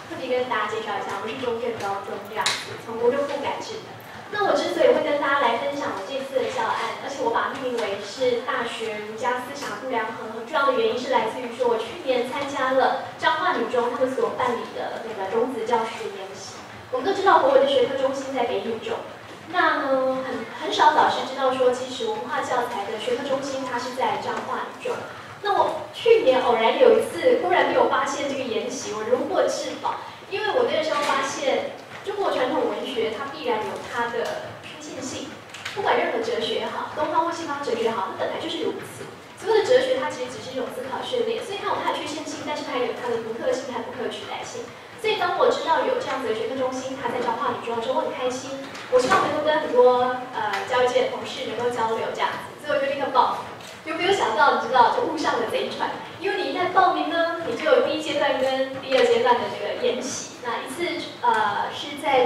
特别跟大家介绍一下，我是中正高中这样子，从国中部改制的。那我之所以会跟大家来分享我这次的教案，而且我把它命名为是大学儒家思想不良很重要的原因是来自于说，我去年参加了彰化女中他们所办理的那个种子教师研习。我们都知道国文的学科中心在北女中，那呢很少老师知道说，其实文化教材的学科中心它是在彰化女中。那我去年偶然有一次忽然没有发现这个研习，我如获至宝，因为我那个时候发现。中国传统文学它必然有它的缺陷性，不管任何哲学也好，东方或西方哲学也好，它本来就是如此。所有的哲学它其实只是一种思考训练，所以它有它的缺陷性，但是它也有它的独特性和不可取代性。所以当我知道有这样子的学科中心，它在彰化女中的时候，我很开心。我希望能够跟很多教育界的同事能够交流这样子，所以我就立刻报名。有没有想到，你知道就误上了贼船？因为你一旦报名呢，你就有第一阶段跟第二阶段的这个研习。那一次是在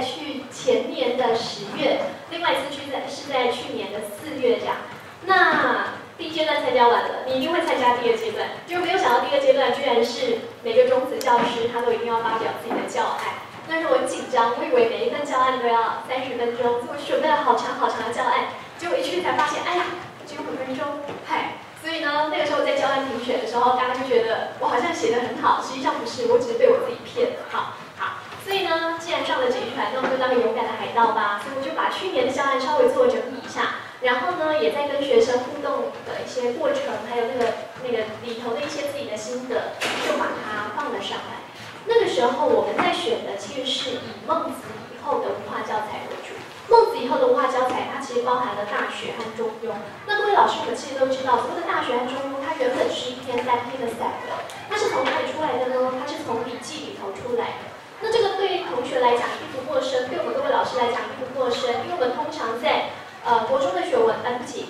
前年的10月，另外一次是在去年的4月这样。那第一阶段参加完了，你一定会参加第二阶段。就没有想到第二阶段居然是每个种子教师他都一定要发表自己的教案。那时候我很紧张，我以为每一份教案都要30分钟，所以我准备了好长好长的教案。结果一去才发现，哎呀，只有5分钟，嗨！所以呢，那个时候在教案评选的时候，大家就觉得我好像写得很好，实际上不是，我只是被我自己骗了。好，所以呢，既然上了贼船，那我们就当个勇敢的海盗吧。所以我就把去年的教案稍微做整理一下，然后呢，也在跟学生互动的一些过程，还有那个里头的一些自己的心得，就把它放了上来。那个时候我们在选的其实是以孟子以后的文化教材为主。孟子以后的文化教材，它其实包含了《大学》和《中庸》。那各位老师们其实都知道，所谓的《大学》和《中庸》，它原本是一篇单篇的散文。它是从哪里出来的呢？它是从《礼记》里头出来的。那这个对于同学来讲一定不陌生，对我们各位老师来讲一定不陌生，因为我们通常在国中的学文，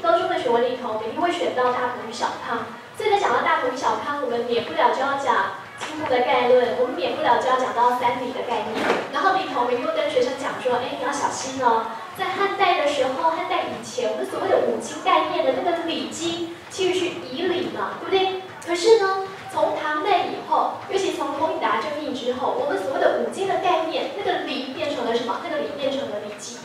高中的学文里头，我们一定会选到大同与小康。所以在讲到大同与小康，我们免不了就要讲经部的概论，我们免不了就要讲到3礼的概念。然后里头我们又跟学生讲说，哎，你要小心哦，在汉代的时候，汉代以前，我们所谓的5经概念的那个礼经，其实是仪礼嘛，对不对？可是呢，从唐代以后，尤其从孔颖达正义之后，我们所谓的5经的概念，那个礼变成了什么？那个礼变成了礼记。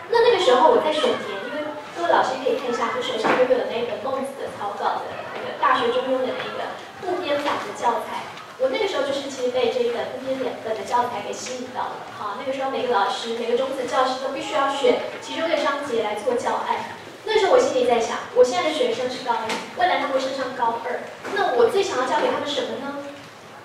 那个时候我在选填，因为各位老师可以看一下，就手上拥有的那本孟子的草稿的那个《大学》中庸的那个部编版的教材。我那个时候就是其实被这一本部编2本的教材给吸引到了。好，那个时候每个老师、每个种子教师都必须要选其中一个章节来做教案。那时候我心里在想，我现在的学生是高1，未来他们会升上高2，那我最想要教给他们什么呢？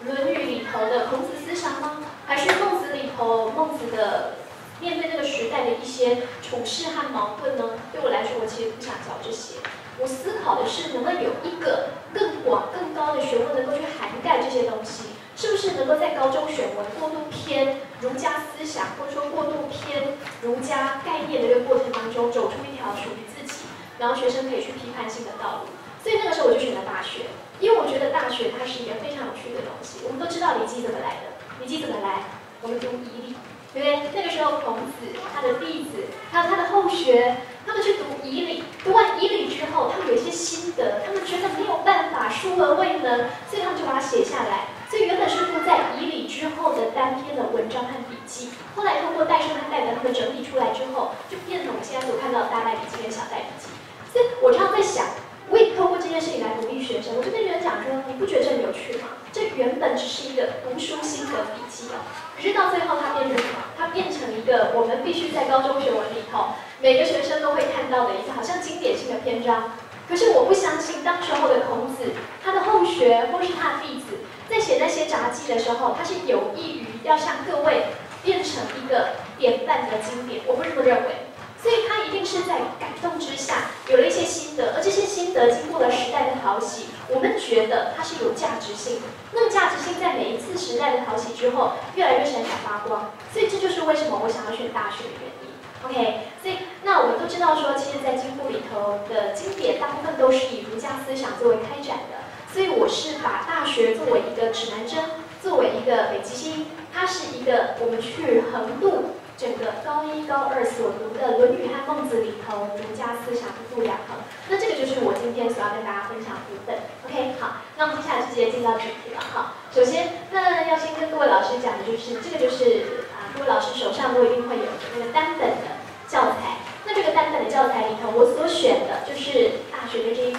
《论语》里头的孔子思想吗？还是孟子里头孟子的面对那个时代的一些处事和矛盾呢？对我来说，我其实不想教这些。我思考的是，能不能有一个更广、更高的学问能够去涵盖这些东西？是不是能够在高中选文过度偏儒家思想，或者说过度偏儒家概念的这个过程当中，走出一条属于自己，然后学生可以去批判性的道路？所以那个时候我就选了大学，因为我觉得大学它是一个非常有趣的东西。我们都知道礼记怎么来的，礼记怎么来？我们读仪礼。对不对？那个时候，孔子、他的弟子，还有他的后学，他们去读仪礼，读完仪礼之后，他们有一些心得，他们觉得没有办法，疏而未能，所以他们就把它写下来。所以原本是附在仪礼之后的单篇的文章和笔记，后来通过戴胜和戴德他们整理出来之后，就变成我们现在所看到的大代笔记跟小代笔记。所以我常常在想，我也透过这件事情来鼓励学生。我就跟学生讲说，你不觉得这很有趣吗？这原本只是一个读书心得笔记哦。可是到最后，它变成什么？它变成一个我们必须在高中学文里头，每个学生都会看到的一个好像经典性的篇章。可是我不相信，当时候的孔子，他的后学或是他的弟子，在写那些札记的时候，他是有意于要向各位变成一个典范的经典。我不这么认为。所以他一定是在感动之下有了一些心得，而这些心得经过了时代的淘洗，我们觉得它是有价值性的。那么价值性在每一次时代的淘洗之后，越来越闪闪发光。所以这就是为什么我想要选大学的原因。OK， 所以那我们都知道说，其实在经部里头的经典大部分都是以儒家思想作为开展的，所以我是把大学作为一个指南针，作为一个北极星，它是一个我们去横渡整个高1、高2所读的《论语》和《孟子》里头儒家思想的度量衡。那这个就是我今天所要跟大家分享的部分。OK， 好，那我们接下来就直接进到主题了。好，首先，那要先跟各位老师讲的就是，这个就是各位老师手上都一定会有的那个单本的教材。那这个单本的教材里头，我所选的就是大学的这一则。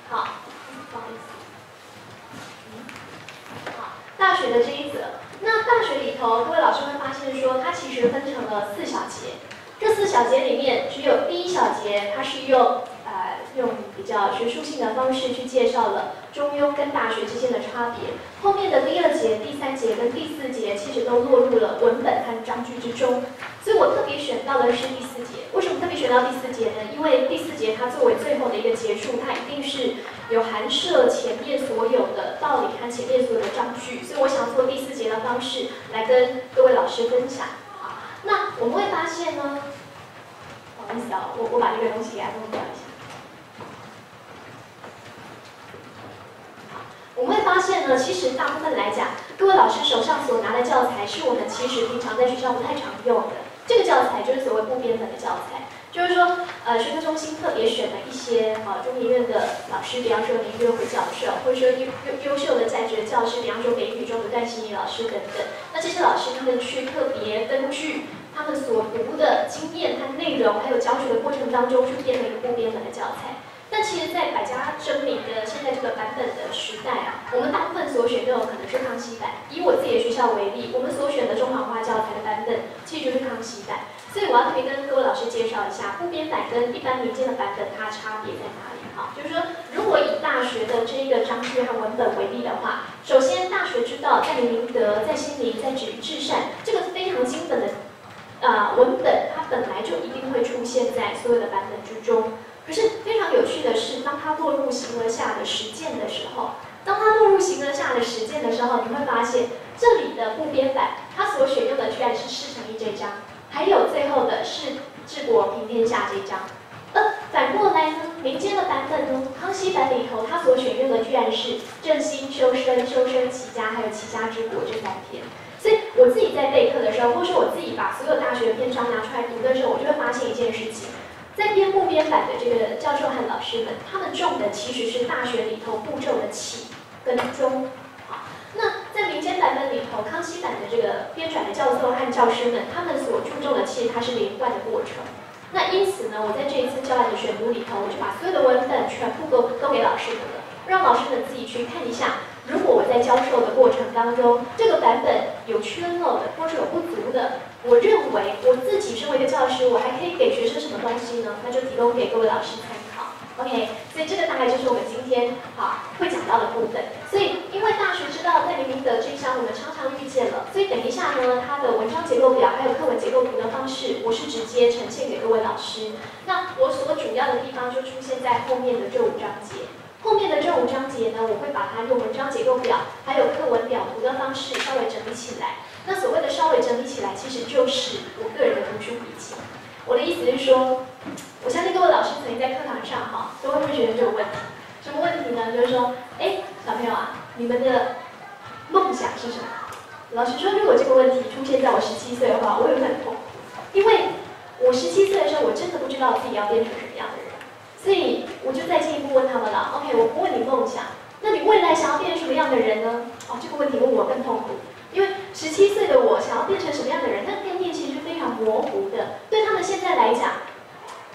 好，不好意思。好，大学的这一则。那大学里头，各位老师会发现说，它其实分成了4小节。这4小节里面，只有第1小节，它是用比较学术性的方式去介绍了中庸跟大学之间的差别。后面的第2节、第3节跟第4节其实都落入了文本和章句之中。所以我特别选到的是第4节。为什么特别选到第4节呢？因为第4节它作为最后的一个结束，它一定是有涵摄前面所有的道理和前面所有的章句。所以我想做第4节的方式来跟各位老师分享。好，那我们会发现呢，不好意思啊，我把这个东西给它弄掉一下。我们会发现呢，其实大部分来讲，各位老师手上所拿的教材是我们其实平常在学校不太常用的。这个教材就是所谓部编本的教材，就是说，学科中心特别选了一些中研院的老师，比方说林月辉教授，或者说优秀的在职教师，比方说北语中的段心怡老师等等。那这些老师他们去特别根据他们所读的经验和内容，还有教学的过程当中，去编了一个部编本的教材。但其实，在百家争鸣的现在这个版本的时代啊，我们大部分所选用的可能是康熙版。以我自己的学校为例，我们所选的中华化教材的版本，其实就是康熙版。所以我要特别跟各位老师介绍一下，部编版跟一般民间的版本它差别在哪里。好，就是说，如果以大学的这一个章句和文本为例的话，首先大学之道在明明德，在心灵，在止于至善，这个非常基本的文本，它本来就一定会出现在所有的版本之中。可是非常有趣的是，当它落入形而下的实践的时候，你会发现这里的部编版，它所选用的居然是释成义这一章，还有最后的是治国平天下这一章。反过来呢，民间的版本呢，康熙版里头它所选用的居然是正心、修身、修身齐家，还有齐家治国这3篇。所以我自己在备课的时候，或是我自己把所有大学的篇章拿出来读的时候，我就会发现一件事情。在编部编版的这个教授和老师们，他们重的其实是大学里头步骤的起跟终。好，那在民间版本里头，康熙版的这个编纂的教授和教师们，他们所注重的其实它是连贯的过程。那因此呢，我在这一次教案的选读里头，我就把所有的文本全部都给老师们了，让老师们自己去看一下。如果我在教授的过程当中，这个版本有缺漏的，或是有不足的，我认为我自己身为一个教师，我还可以给学生什么东西呢？那就提供给各位老师参考。OK， 所以这个大概就是我们今天会讲到的部分。所以因为大学之道在明明德这一章我们常常遇见了，所以等一下呢，它的文章结构表还有课文结构图的方式，我是直接呈现给各位老师。那我所主要的地方就出现在后面的这5章节。后面的这5章节呢，我会把它用文章结构表还有课文表图的方式稍微整理起来。那所谓的稍微整理起来，其实就是我个人的读书笔记。我的意思是说，我相信各位老师曾经在课堂上都会问学生这个问题。什么问题呢？就是说，小朋友啊，你们的梦想是什么？老实说，如果这个问题出现在我17岁的话，我也会很痛苦，因为我17岁的时候，我真的不知道自己要变成什么样的人。所以我就再进一步问他们了。OK， 我不问你梦想，那你未来想要变成什么样的人呢？这个问题问我更痛苦，因为17岁的我想要变成什么样的人，那概念其实是非常模糊的。对他们现在来讲，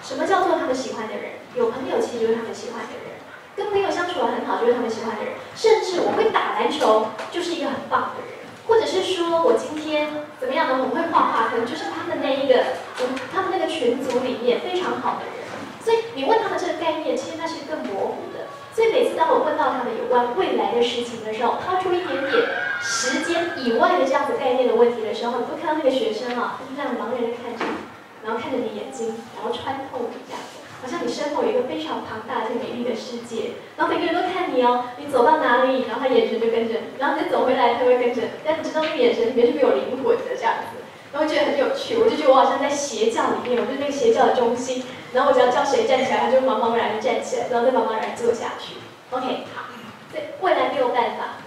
什么叫做他们喜欢的人？有朋友其实就是他们喜欢的人，跟朋友相处得很好就是他们喜欢的人，甚至我会打篮球就是一个很棒的人，或者是说我今天怎么样呢？我会画画，可能就是他们那个群组里面非常好的人。所以你问他们这个概念，其实它是更模糊的。所以每次当我问到他们有关未来的事情的时候，抛出一点点时间以外的这样子概念的问题的时候，你会看到那个学生他就这样茫然的看着你，然后看着你眼睛，然后穿透你这样子，好像你身后有一个非常庞大而且美丽的世界，然后每个人都看你哦，你走到哪里，然后他眼神就跟着你，然后你走回来，他会跟着你，但你知道那个眼神里面是没有灵魂的这样子。然后觉得很有趣，我就觉得我好像在邪教里面，我就是那个邪教的中心。然后我只要叫谁站起来，他就茫茫然的站起来，然后再茫茫然坐下去。OK， 好，对，未来没有办法，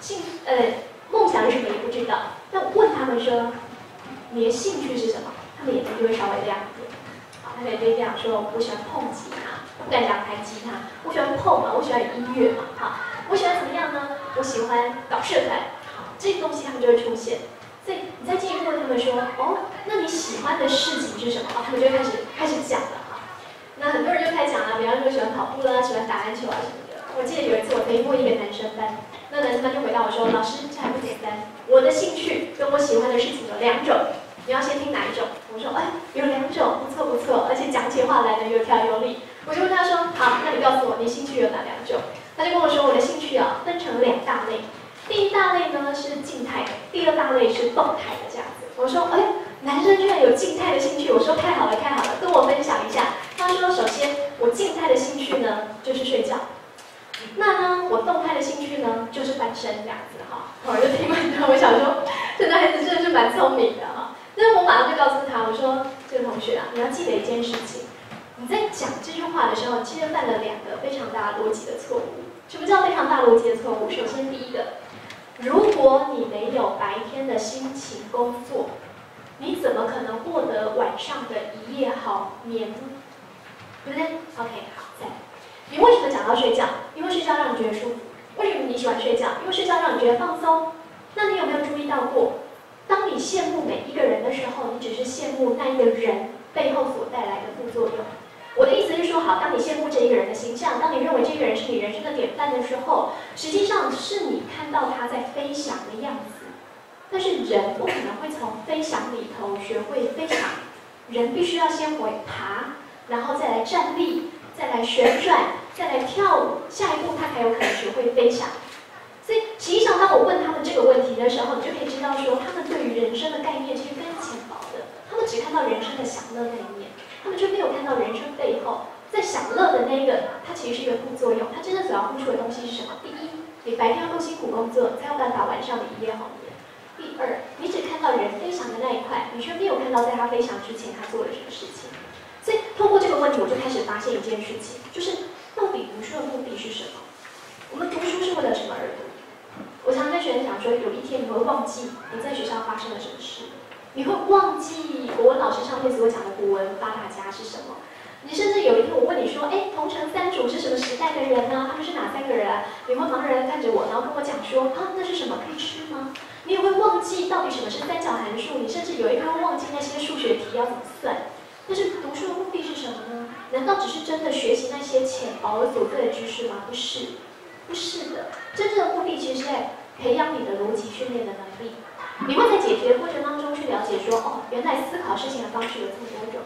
梦想是什么也不知道。但问他们说，你的兴趣是什么？他们眼睛就会稍微亮一点。好，他们就会这样说，我喜欢碰吉他。不敢讲弹吉他，我喜欢碰嘛，我喜欢音乐嘛，好，我喜欢怎么样呢？我喜欢搞社团，好，这些东西他们就会出现。所以你再进一步问他们说，哦，那你喜欢的事情是什么？哦，他们就会开始讲了哈。那很多人就开始讲了，比方说喜欢跑步啦，喜欢打篮球啊什么的。我记得有一次我曾经问一个男生班，那男生班就回答我说，老师这还不简单，我的兴趣跟我喜欢的事情有2种，你要先听哪一种？我说，哎，有2种，不错不错，而且讲起话来的有条有理。我就问他说，好，那你告诉我你兴趣有哪2种？他就跟我说，我的兴趣啊分成2大类。第一大类呢是静态的，第2大类是动态的这样子。我说，哎，男生居然有静态的兴趣，我说太好了太好了，跟我分享一下。他说，首先我静态的兴趣呢就是睡觉，那呢我动态的兴趣呢就是翻身这样子哈。我就听完之后，我想说，这男孩子真的是蛮聪明的哈。那我马上就告诉他，我说，这个同学啊，你要记得一件事情，你在讲这句话的时候，其实犯了2个非常大逻辑的错误。什么叫非常大逻辑的错误？首先第一个，如果你没有白天的心情工作，你怎么可能获得晚上的一夜好眠呢？对不对 ？OK， 好，再来。你为什么讲到睡觉？因为睡觉让你觉得舒服。为什么你喜欢睡觉？因为睡觉让你觉得放松。那你有没有注意到过，当你羡慕每一个人的时候，你只是羡慕那一个人背后所带来的副作用。我的意思是说，好，当你羡慕这一个人的形象，当你认为这个人是你人生的典范的时候，实际上是你看到他在飞翔的样子。但是人不可能会从飞翔里头学会飞翔，人必须要先会爬，然后再来站立，再来旋转，再来跳舞，下一步他才有可能学会飞翔。所以实际上，当我问他们这个问题的时候，你就可以知道说，他们对于人生的概念其实非常浅薄的，他们只看到人生的享乐那一面。他们就没有看到人生背后，在享乐的那一个，它其实是一个副作用。它真正所要付出的东西是什么？第一，你白天要够辛苦工作，才有办法晚上的一夜好眠。第二，你只看到人飞翔的那一块，你却没有看到在他飞翔之前他做了什么事情。所以透过这个问题，我就开始发现一件事情，就是到底读书的目的是什么？我们读书是为了什么而读？我常常跟学生讲说，有一天你会忘记你在学校发生了什么事。你会忘记国文老师上面所讲的古文八大家是什么？你甚至有一天我问你说，哎，桐城三主是什么时代的人呢？他们是哪3个人啊？你会茫然地看着我，然后跟我讲说，啊，那是什么？可以吃吗？你也会忘记到底什么是三角函数，你甚至有一天会忘记那些数学题要怎么算。但是读书的目的是什么呢？难道只是真的学习那些浅薄而琐碎的知识吗？不是，不是的。真正的目的其实是在培养你的逻辑训练的能力。你会在解题的过程当中去了解说，哦，原来思考事情的方式有这么多种。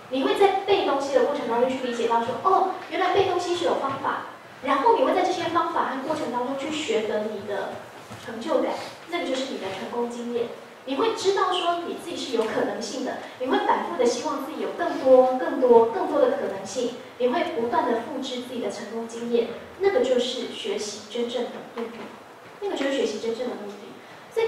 你会在背东西的过程当中去理解到说，哦，原来背东西是有方法。然后你会在这些方法和过程当中去学得你的成就感，那个就是你的成功经验。你会知道说你自己是有可能性的，你会反复的希望自己有更多的可能性，你会不断的复制自己的成功经验，那个就是学习真正的目的，那个就是学习真正的目的。所以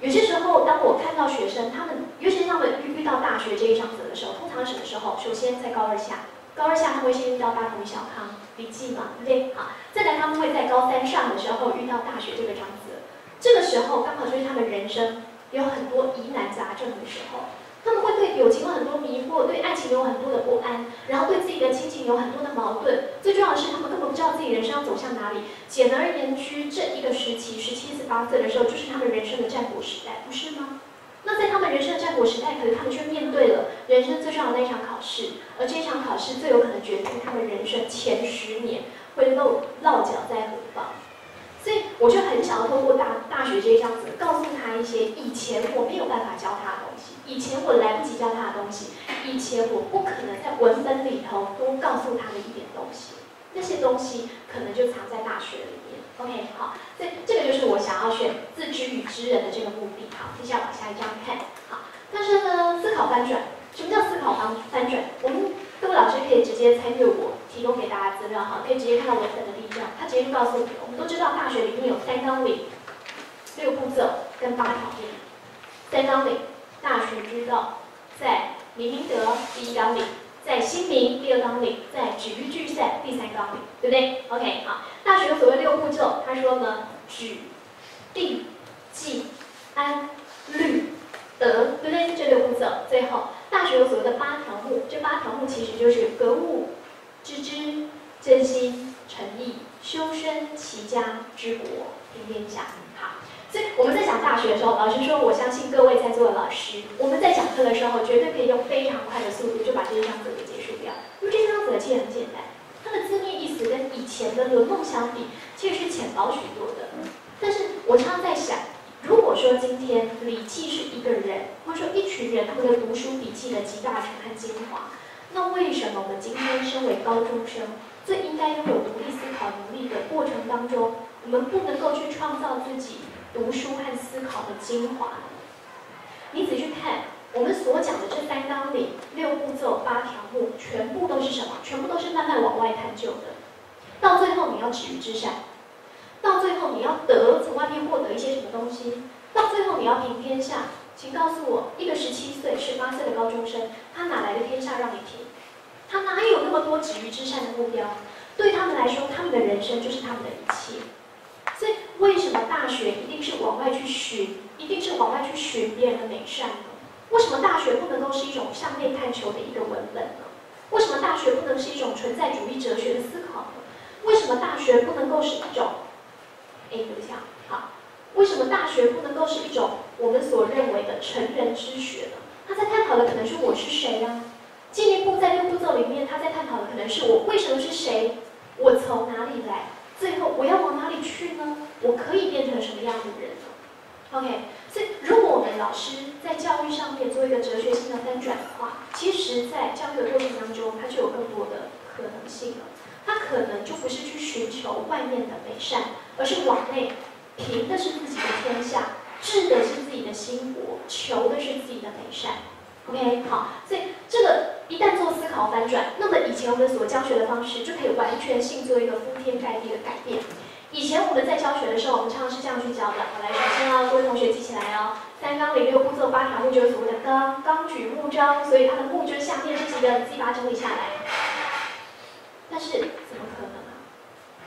有些时候，当我看到学生，他们尤其是他们遇到大学这一章节的时候，通常什么时候？首先在高2下，高2下他们会先遇到大同小康、笔记嘛，对不对？好，再来他们会在高3上的时候遇到大学这个章节，这个时候刚好就是他们人生有很多疑难杂症的时候，他们会对友情有很多迷惑，对爱情有很多的不安，然后对自己的亲情有很多的矛盾。最重要的是，他们根本不知道自己人生要走向哪里。简而言之，这一个时期，17、18岁的时候，就是他们人生的战国时代，不是吗？那在他们人生的战国时代，可是他们却面对了人生最重要的那一场考试，而这一场考试最有可能决定他们人生前10年会落脚在何方。所以我就很想要透过大学这一章子，告诉他一些以前我没有办法教他的东西，以前我来不及教他的东西，以前我不可能在文本里头多告诉他的一点东西，那些东西可能就藏在大学里面。OK， 好，所以这个就是我想要选自知与知人的这个目的。好，接下来往下一章看。好，但是呢，思考翻转，什么叫思考翻转？我们各位老师可以直接参阅我提供给大家资料哈，可以直接看到文本的例证，他直接就告诉你，我们都知道大学里面有3纲领、6步骤跟8条例。3纲领，大学之道，在明明德第1纲领，在新民第2纲领，在止于聚散第3纲领，对不对 ？OK， 好，大学有所谓6步骤，他说呢，止、定、纪、安、律、德，对不对？这6步骤，最后大学有所谓的8条目，这8条目其实就是格物、知之、真心、诚意、修身、齐家、治国、平天下。好，所以我们在讲大学的时候，老师说，我相信各位在座的老师，我们在讲课的时候，绝对可以用非常快的速度就把这一章则给结束掉。因为这一章则其实很简单，它的字面意思跟以前的《论梦》相比，其实是浅薄许多的。但是我常常在想，如果说今天礼记是一个人，或者说一群人，他们的读书笔记的集大成和精华，那为什么我们今天身为高中生，最应该拥有独立思考能力的过程当中，我们不能够去创造自己读书和思考的精华呢？你仔细去看，我们所讲的这3纲领、6步骤、8条目，全部都是什么？全部都是慢慢往外探究的。到最后你要止于至善，到最后你要从外面获得一些什么东西，到最后你要平天下。请告诉我，一个17岁、18岁的高中生，他哪来的天下让你平？他哪有那么多止于至善的目标？对他们来说，他们的人生就是他们的一切。所以，为什么大学一定是往外去寻，一定是往外去寻别人的美善呢？为什么大学不能够是一种向内探求的一个文本呢？为什么大学不能是一种存在主义哲学的思考呢？为什么大学不能够是一种，对不起啊，好，为什么大学不能够是一种我们所认为的成人之学呢？他在探讨的可能是我是谁啊？进一步在6步骤里面，他在探讨的可能是我为什么是谁，我从哪里来，最后我要往哪里去呢？我可以变成什么样的人呢 ？OK， 所以如果我们老师在教育上面做一个哲学性的翻转的话，其实在教育的过程当中，它就有更多的可能性了。它可能就不是去寻求外面的美善，而是往内凭的是自己的天下，治的是自己的心国，求的是自己的美善。OK， 好，所以这个一旦做思考翻转，那么以前我们所教学的方式就可以完全性做一个铺天盖地的改变。以前我们在教学的时候，我们常常是这样去教的。好，来，首先啊，各位同学记起来哦，3纲领6步骤8条目就是所谓的纲，纲举目张，所以它的目就是下面这几个，你自己把它整理下来。但是怎么可能啊？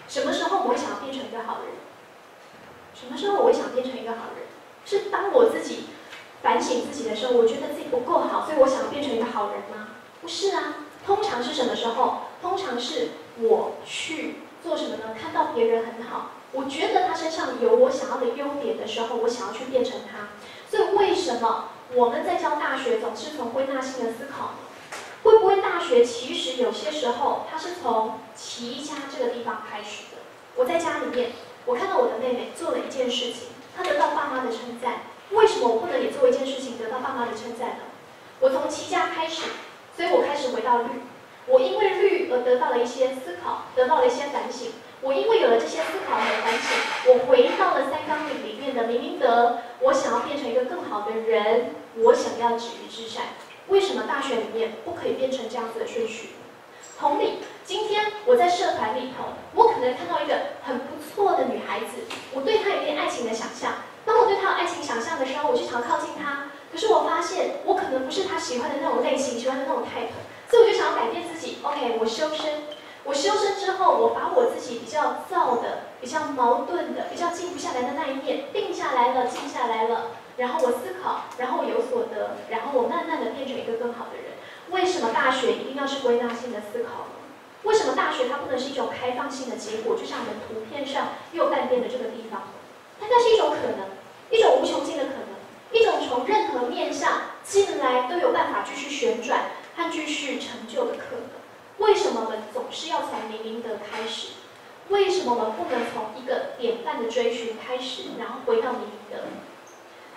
什么时候我会想要变成一个好人？什么时候我会想变成一个好人？是当我自己反省自己的时候，我觉得自己不够好，所以我想要变成一个好人吗？不是啊，通常是什么时候？通常是我去做什么呢？看到别人很好，我觉得他身上有我想要的优点的时候，我想要去变成他。所以为什么我们在教大学总是从归纳性的思考呢？会不会大学其实有些时候它是从齐家这个地方开始的？我在家里面，我看到我的妹妹做了一件事情，她得到爸妈的称赞。为什么我不能也做一件事情得到爸妈的称赞呢？我从齐家开始，所以我开始回到律。我因为律而得到了一些思考，得到了一些反省。我因为有了这些思考和反省，我回到了3纲领里面的明明德。我想要变成一个更好的人，我想要止于至善。为什么大学里面不可以变成这样子的顺序？同理，今天我在社团里头，我可能看到一个很不错的女孩子，我对她有点爱情的想象。当我对她有爱情想象的时候，我就想要靠近她。可是我发现，我可能不是她喜欢的那种类型，喜欢的那种 type， 所以我就想要改变自己。OK， 我修身。我修身之后，我把我自己比较躁的、比较矛盾的、比较静不下来的那一面定下来了、静下来了。然后我思考，然后我有所得，然后我慢慢的变成一个更好的人。为什么大学一定要是归纳性的思考呢？为什么大学它不能是一种开放性的结果？就像我们图片上右半边的这个地方，它是一种可能，一种无穷尽的可能，一种从任何面向进来都有办法继续旋转和继续成就的可能。为什么我们总是要从明明德开始？为什么我们不能从一个典范的追寻开始，然后回到明明德？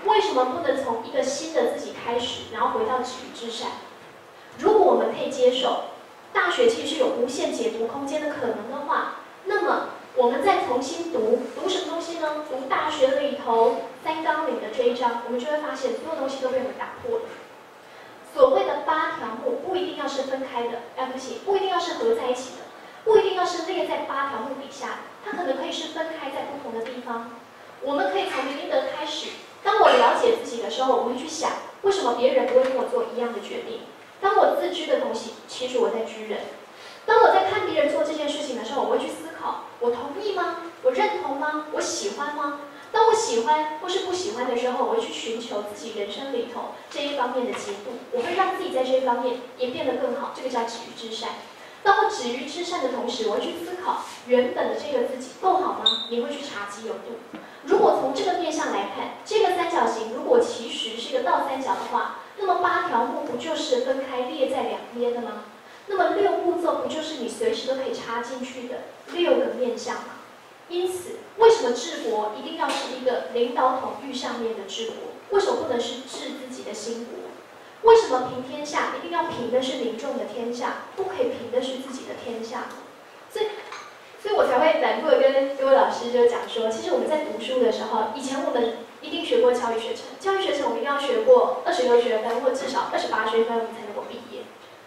为什么不能从一个新的自己开始，然后回到止于至善？如果我们可以接受大学其实是有无限解读空间的可能的话，那么我们再重新读什么东西呢？读大学里头3纲领的这一章，我们就会发现所有东西都被我们打破了。所谓的8条目不一定要是分开的，不一定要是合在一起的，不一定要是列在8条目底下，它可能可以是分开在不同的地方。我们可以从明明德开始。当我了解自己的时候，我会去想，为什么别人不会跟我做一样的决定？当我自居的东西，其实我在居人。当我在看别人做这件事情的时候，我会去思考：我同意吗？我认同吗？我喜欢吗？当我喜欢或是不喜欢的时候，我会去寻求自己人生里头这一方面的节度，我会让自己在这一方面也变得更好。这个叫止于至善。当我止于至善的同时，我会去思考原本的这个自己够好吗？你会去察己有度。如果从这个面向来看，这个三角形如果其实是一个倒三角的话，那么8条目不就是分开列在两边的吗？那么6步骤不就是你随时都可以插进去的6个面向吗？因此，为什么治国一定要是一个领导统御上面的治国？为什么不能是治自己的心国？为什么平天下一定要平的是民众的天下，不可以平的是自己的天下？所以我才会反复的跟各位老师就讲说，其实我们在读书的时候，以前我们一定学过教育学程，教育学程我们一定要学过26学分，或至少28学分，我们才能够毕业。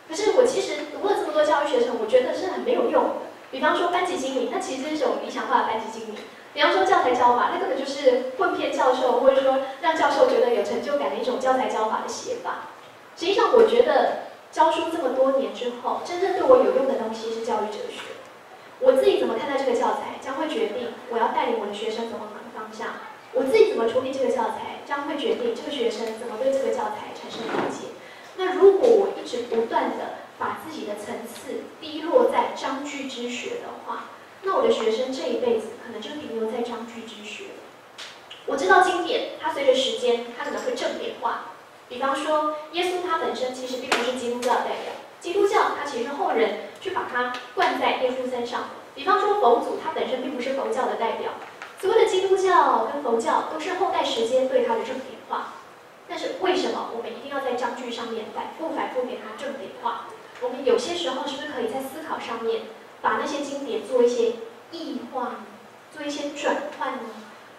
可是我其实读了这么多教育学程，我觉得是很没有用的。比方说班级经理，它其实是一种理想化的班级经理；比方说教材教法，那根本就是混骗教授，或者说让教授觉得有成就感的一种教材教法的写法。实际上，我觉得教书这么多年之后，真正对我有用的东西是教育哲学。我自己怎么看待这个教材，将会决定我要带领我的学生走往哪个方向。我自己怎么处理这个教材，将会决定这个学生怎么对这个教材产生了解。那如果我一直不断的把自己的层次低落在章句之学的话，那我的学生这一辈子可能就停留在章句之学了。我知道经典，它随着时间，它可能会正典化。比方说，耶稣他本身其实并不是基督教的代表，基督教它其实是后人去把它灌在耶稣身上的。比方说，佛祖他本身并不是佛教的代表，所谓的基督教跟佛教都是后代时间对它的正典化。但是为什么我们一定要在章句上面反复给它正典化？我们有些时候是不是可以在思考上面把那些经典做一些异化呢？做一些转换呢？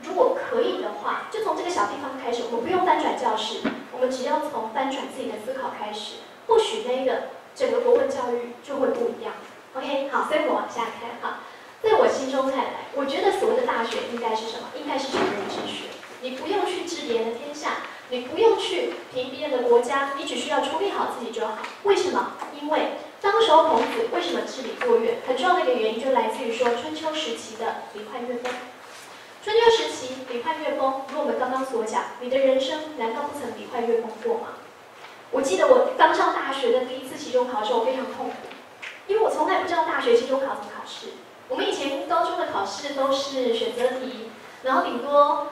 如果可以的话，就从这个小地方开始，我们不用翻转教室，我们只要从翻转自己的思考开始，或许那个整个国文教育就会不一样。OK， 好，所以我们往下看哈。在我心中看来，我觉得所谓的大学应该是什么？应该是成人之学。你不用去治别人的天下，你不用去评别人的国家，你只需要处理好自己就好。为什么？因为当时候孔子为什么治理作乐？很重要的一个原因就来自于说春秋时期的礼坏乐风。春秋时期礼坏乐风，如我们刚刚所讲，你的人生难道不曾礼坏乐风过吗？我记得我刚上大学的第一次期中考的时候，我非常痛苦，因为我从来不知道大学期中考怎么考试。我们以前高中的考试都是选择题，然后顶多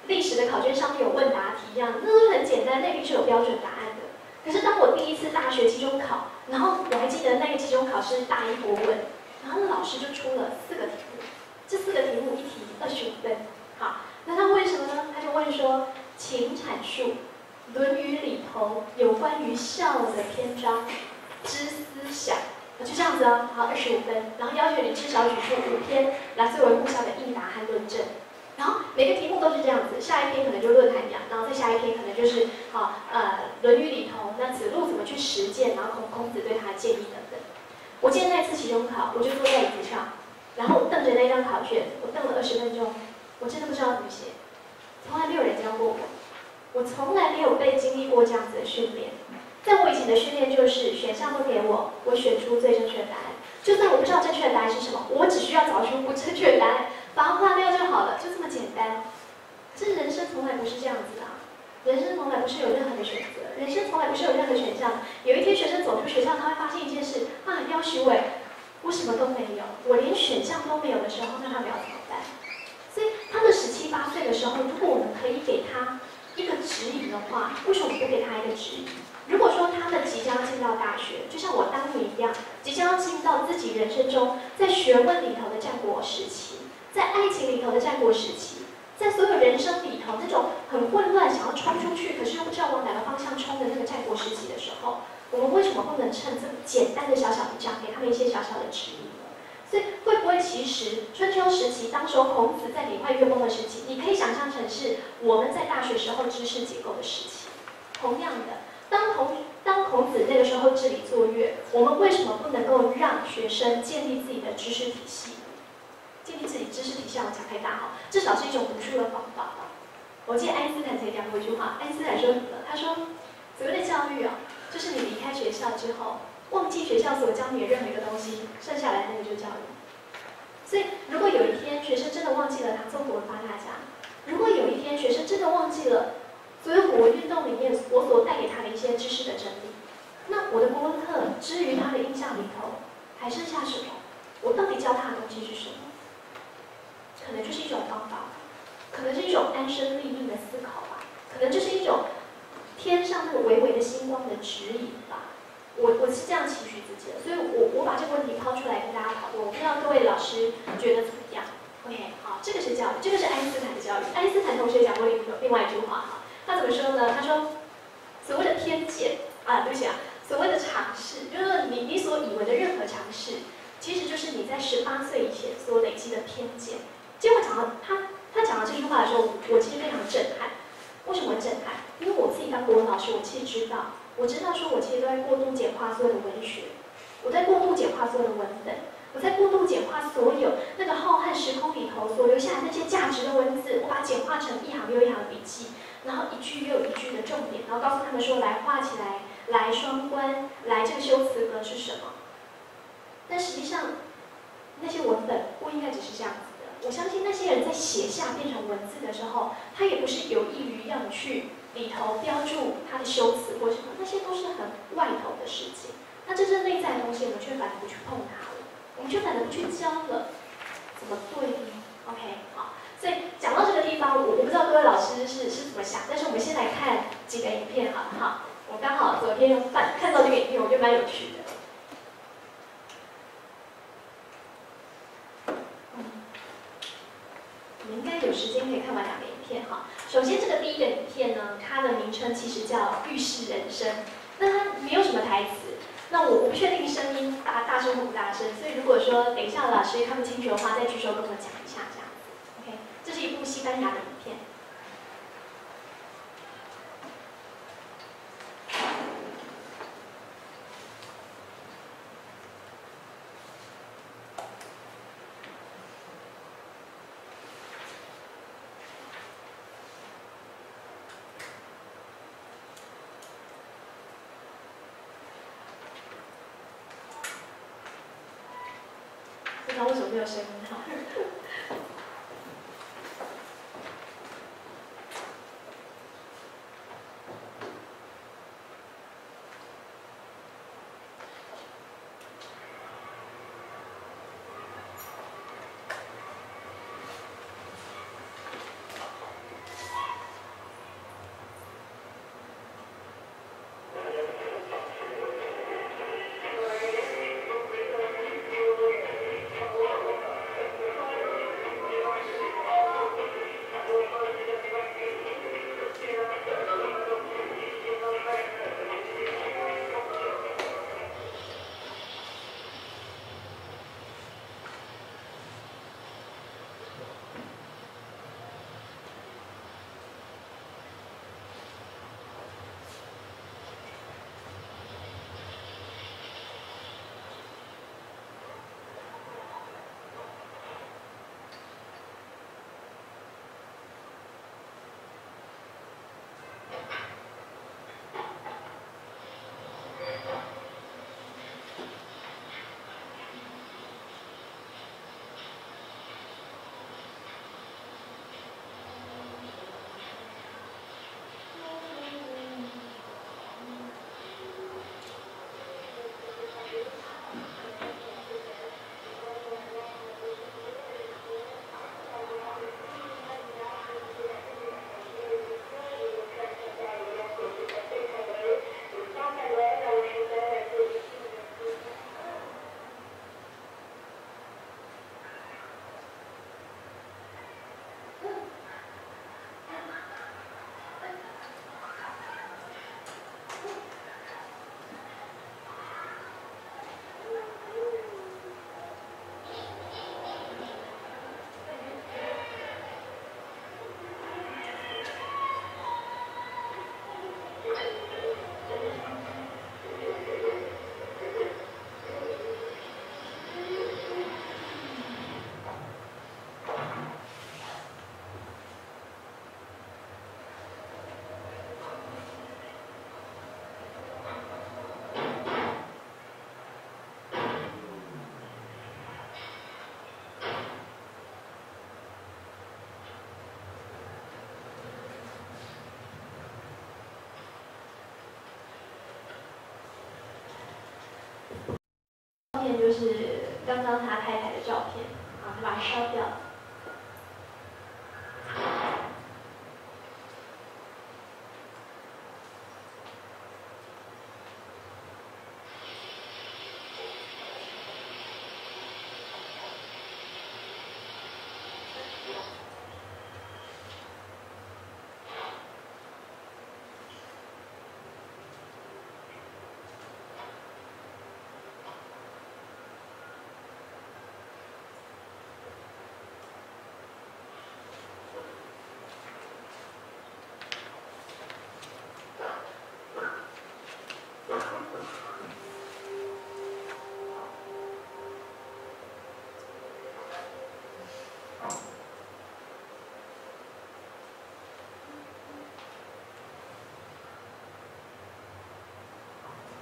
历史的考卷上面有问答题，这样那都是很简单，那定是有标准答案的。可是当我第一次大学期中考，然后我还记得那个期中考是大一国文，然后老师就出了4个题目，这4个题目一题25分。好，那他问什么呢？他就问说，请阐述《论语》里头有关于孝的篇章之思想。就这样子哦，好，25分，然后要求你至少举出5篇来作为互相的应答和论证。然后每个题目都是这样子，下一篇可能就论涵养，然后再下一篇可能就是论语》里头那子路怎么去实践，然后孔子对他的建议等等。我记得那次期中考，我就坐在椅子上，然后我瞪着那张考卷，我瞪了20分钟，我真的不知道怎么写，从来没有人教过我，我从来没有被经历过这样子的训练。在我以前的训练就是选项都给我，我选出最正确的答案。就算我不知道正确的答案是什么，我只需要找出不正确的答案，把它划掉就好了，就这么简单。这人生从来不是这样子的，人生从来不是有任何的选择，人生从来不是有任何选项。有一天学生走出学校，他会发现一件事啊，要许我，我什么都没有，我连选项都没有的时候，那他们要怎么办？所以他们17、18岁的时候，如果我们可以给他一个指引的话，为什么不给他一个指引？如果说他们即将进到大学，就像我当年一样，即将要进到自己人生中在学问里头的战国时期，在爱情里头的战国时期，在所有人生里头那种很混乱、想要冲出去，可是又不知道往哪个方向冲的那个战国时期的时候，我们为什么不能趁这么简单的小小的章，给他们一些小小的指引呢？所以会不会其实春秋时期，当时候孔子在礼坏乐风的时期，你可以想象成是我们在大学时候知识结构的时期。同样的。当孔子那个时候治理作乐，我们为什么不能够让学生建立自己的知识体系？建立自己知识体系，我讲太大哈，至少是一种读书的方法吧。我记得爱因斯坦曾讲过一句话，爱因斯坦说什么？他说，所谓的教育啊，就是你离开学校之后，忘记学校所教你的任何一个东西，剩下来那个就是教育。所以，如果有一天学生真的忘记了唐宋国文八大家，如果有一天学生真的忘记了所有古文运动里面我所带给他的一些知识的真理，那我的国文课之于他的印象里头，还剩下什么？我到底教他的东西是什么？可能就是一种方法，可能是一种安身立命的思考吧，可能就是一种天上那个微微的星光的指引吧。我是这样期许自己的，所以我把这个问题抛出来跟大家讨论。我不知道各位老师觉得怎么样 ？OK， 好，这个是教育，这个是爱因斯坦的教育。爱因斯坦同学讲过另外一句话哈，他怎么说呢？他说，所谓的偏见啊，对不起啊，所谓的尝试，就是说你所以为的任何尝试，其实就是你在18岁以前所累积的偏见。结果讲到他讲到这句话的时候，我其实非常震撼。为什么震撼？因为我自己当国文老师，我其实知道说我其实都在过度简化所有的文学，我在过度简化所有的文本，我在过度简化所有那个浩瀚时空里头所留下来那些价值的文字，我把它简化成一行又一行的笔记，然后一句又一句的重点，然后告诉他们说来画起来，来双关，来这个修辞格是什么。但实际上，那些文本不应该只是这样子的。我相信那些人在写下变成文字的时候，他也不是有意于要你去里头标注他的修辞或什么，那些都是很外头的事情。那真正内在的东西，我们却反而不去碰它了，我们却反而不去教了，怎么对呢 ？OK， 好，所以讲到这个地方，我不知道各位老师是怎么想，但是我们先来看几个影片好不好？我刚好昨天看到这个影片，我觉得蛮有趣的。你们应该有时间可以看完2个影片哈。首先，这个第一个影片呢，它的名称其实叫《预示人生》，那它没有什么台词。那我不确定声音大声或不大声，所以如果说等一下老师看不清楚的话，再举手跟我讲一下这样子。OK， 这是一部西班牙的影片。不知道为什么没有声音哈。就是刚刚他太太的照片，啊，他把它烧掉了。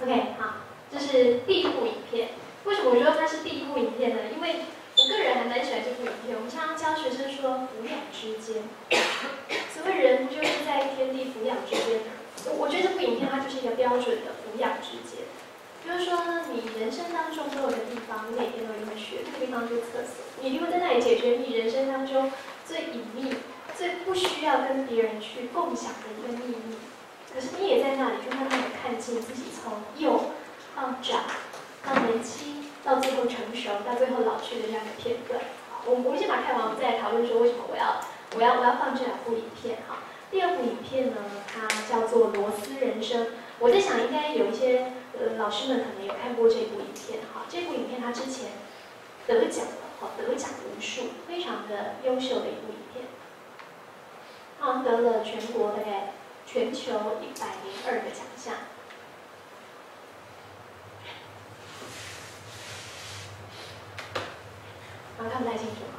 OK， 好，这是第一部影片。为什么我说它是第一部影片呢？因为我个人还蛮喜欢这部影片。我们常常教学生说抚养之间，所谓人不就是在天地抚养之间？我觉得这部影片它就是一个标准的抚养之间。就是说，你人生当中都有个地方，你每天都一定会学，那个地方就是厕所。你一定会在那里解决你人生当中最隐秘、最不需要跟别人去共享的一个秘密。可是你也在那里，就慢慢的看见自己从幼到长，到年轻，到最后成熟，到最后老去的这样的片段。好，我们先把它看完，我们再来讨论说为什么我要放这两部影片哈。第二部影片呢，它叫做《螺丝人生》。我在想，应该有一些老师们可能有看过这部影片哈。这部影片它之前得奖了，得奖无数，非常的优秀的一部影片。它好像得了全国大概全球102个奖项。看不太清楚哈。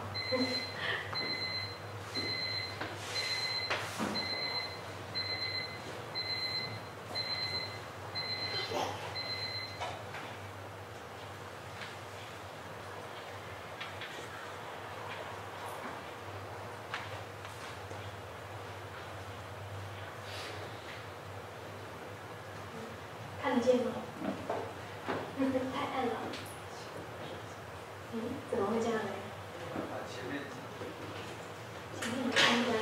看得见吗？太暗了。怎么会这样呢？前面参加一下。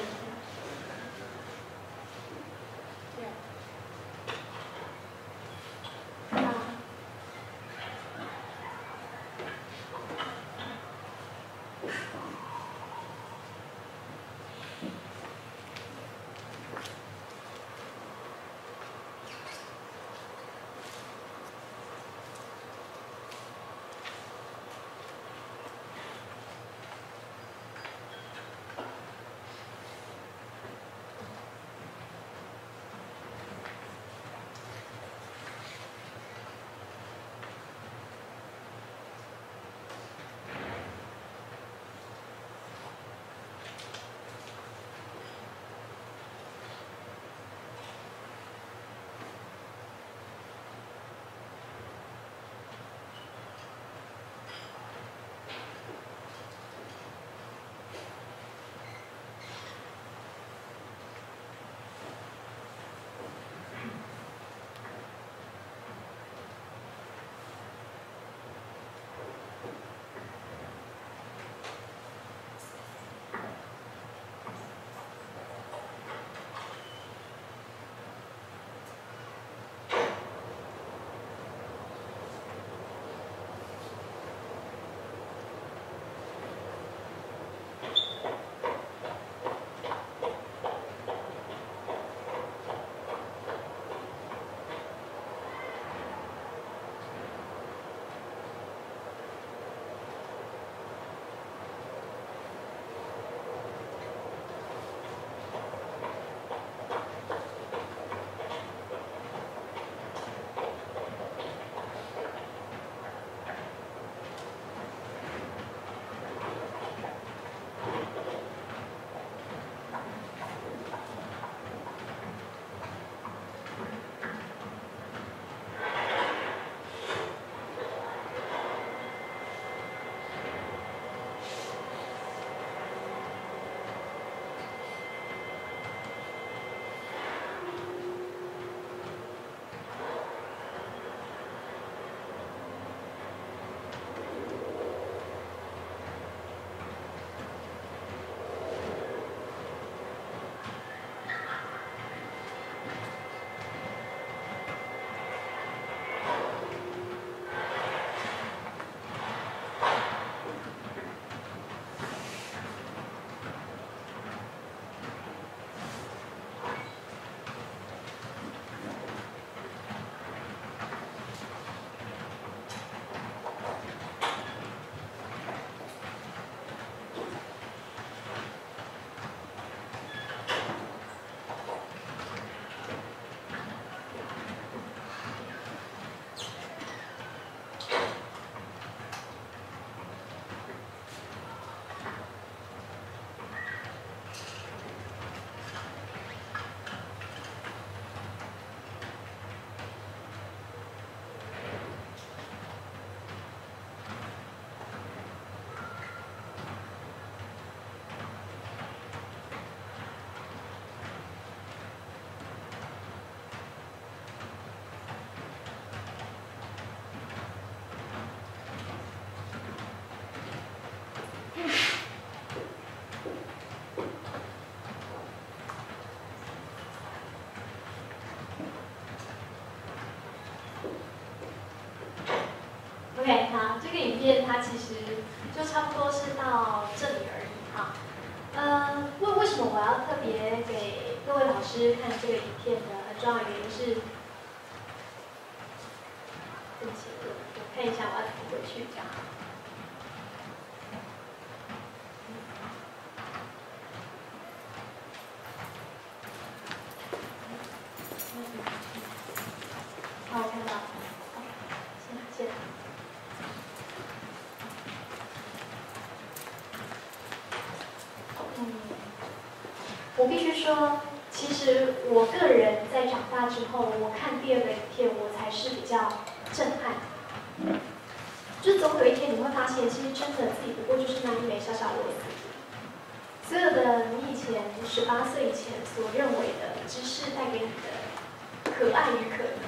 OK， 好，这个影片它其实就差不多是到这里而已哈。为什么我要特别给各位老师看这个影片呢？很重要的原因是，对不起，我看一下我要怎么回去这样。好，我看到，先。我必须说，其实我个人在长大之后，我看第二个影片，我才是比较震撼。就总有一天你会发现，其实真的自己不过就是那一枚小小螺丝。所有的你以前18岁以前所认为的知识带给你的可爱与可能，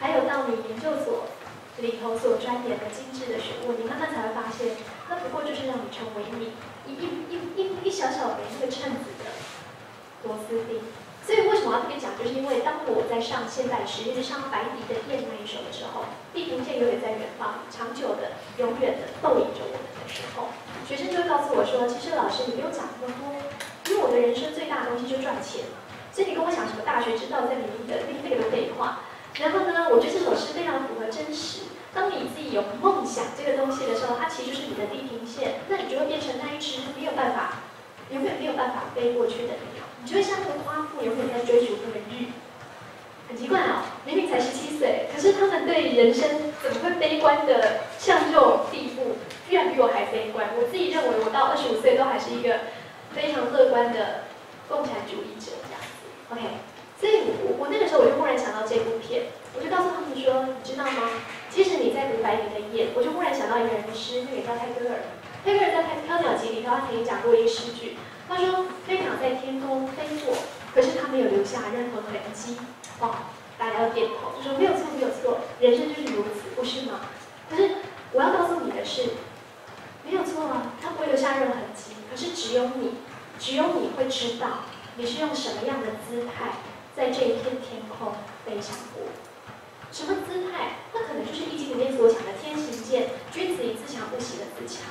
还有到你研究所里头所钻研的精致的学问，你慢慢才会发现，那不过就是让你成为你一小小的那个秤子的螺丝钉。所以为什么要特别讲，就是因为当我在上现代实验上白迪的燕那一首的时候，地平线永远在远方，长久的、永远的逗引着我们的时候，学生就会告诉我说，其实老师你不用讲那么多，因为我的人生最大的东西就赚钱，所以你跟我讲什么大学之道在里面的那个废话。然后呢，我觉得这首诗非常符合真实。当你自己有梦想这个东西的时候，它其实就是你的地平线，那你就会变成那一只没有办法、永远没有办法飞过去的鸟。你就会像那个夸父永远在追逐那个日。很奇怪哦，明明才17岁，可是他们对人生怎么会悲观的像这种地步，居然比我还悲观。我自己认为我到25岁都还是一个非常乐观的共产主义者这样子。OK。所以我那个时候我就忽然想到这部片，我就告诉他们说，你知道吗？即使你在读白迪的夜，我就忽然想到一个人的诗，那个叫泰戈尔。泰戈尔在《飘鸟集》里头，他曾经讲过一个诗句，他说：“飞鸟在天空飞过，可是它没有留下任何痕迹。”哇，大家都点头，就说没有错，没有错，人生就是如此，不是吗？可是我要告诉你的是，没有错啊，它不会留下任何痕迹。可是只有你会知道，你是用什么样的姿态。在这一片天空飞翔过，什么姿态？那可能就是《易经》里面所讲的天行健，君子以自强不息的自强。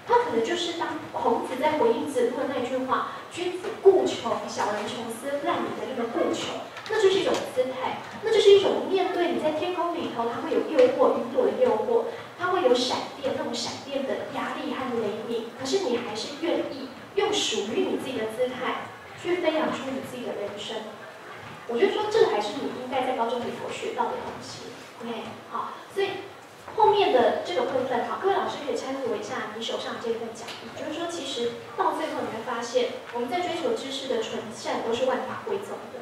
它可能就是当孔子在回应子路的那句话“君子固穷，小人穷斯滥矣”的这个固穷，那就是一种姿态，那就是一种面对你在天空里头，它会有诱惑，云朵的诱惑，它会有闪电，那种闪电的压力和雷鸣，可是你还是愿意用属于你自己的姿态去飞扬出你自己的人生。我觉得说这还是你应该在高中里头学到的东西 ，OK， 好，所以后面的这个部分，好，各位老师可以参考一下你手上这份讲义，就是说其实到最后你会发现，我们在追求知识的纯善都是万法归宗的。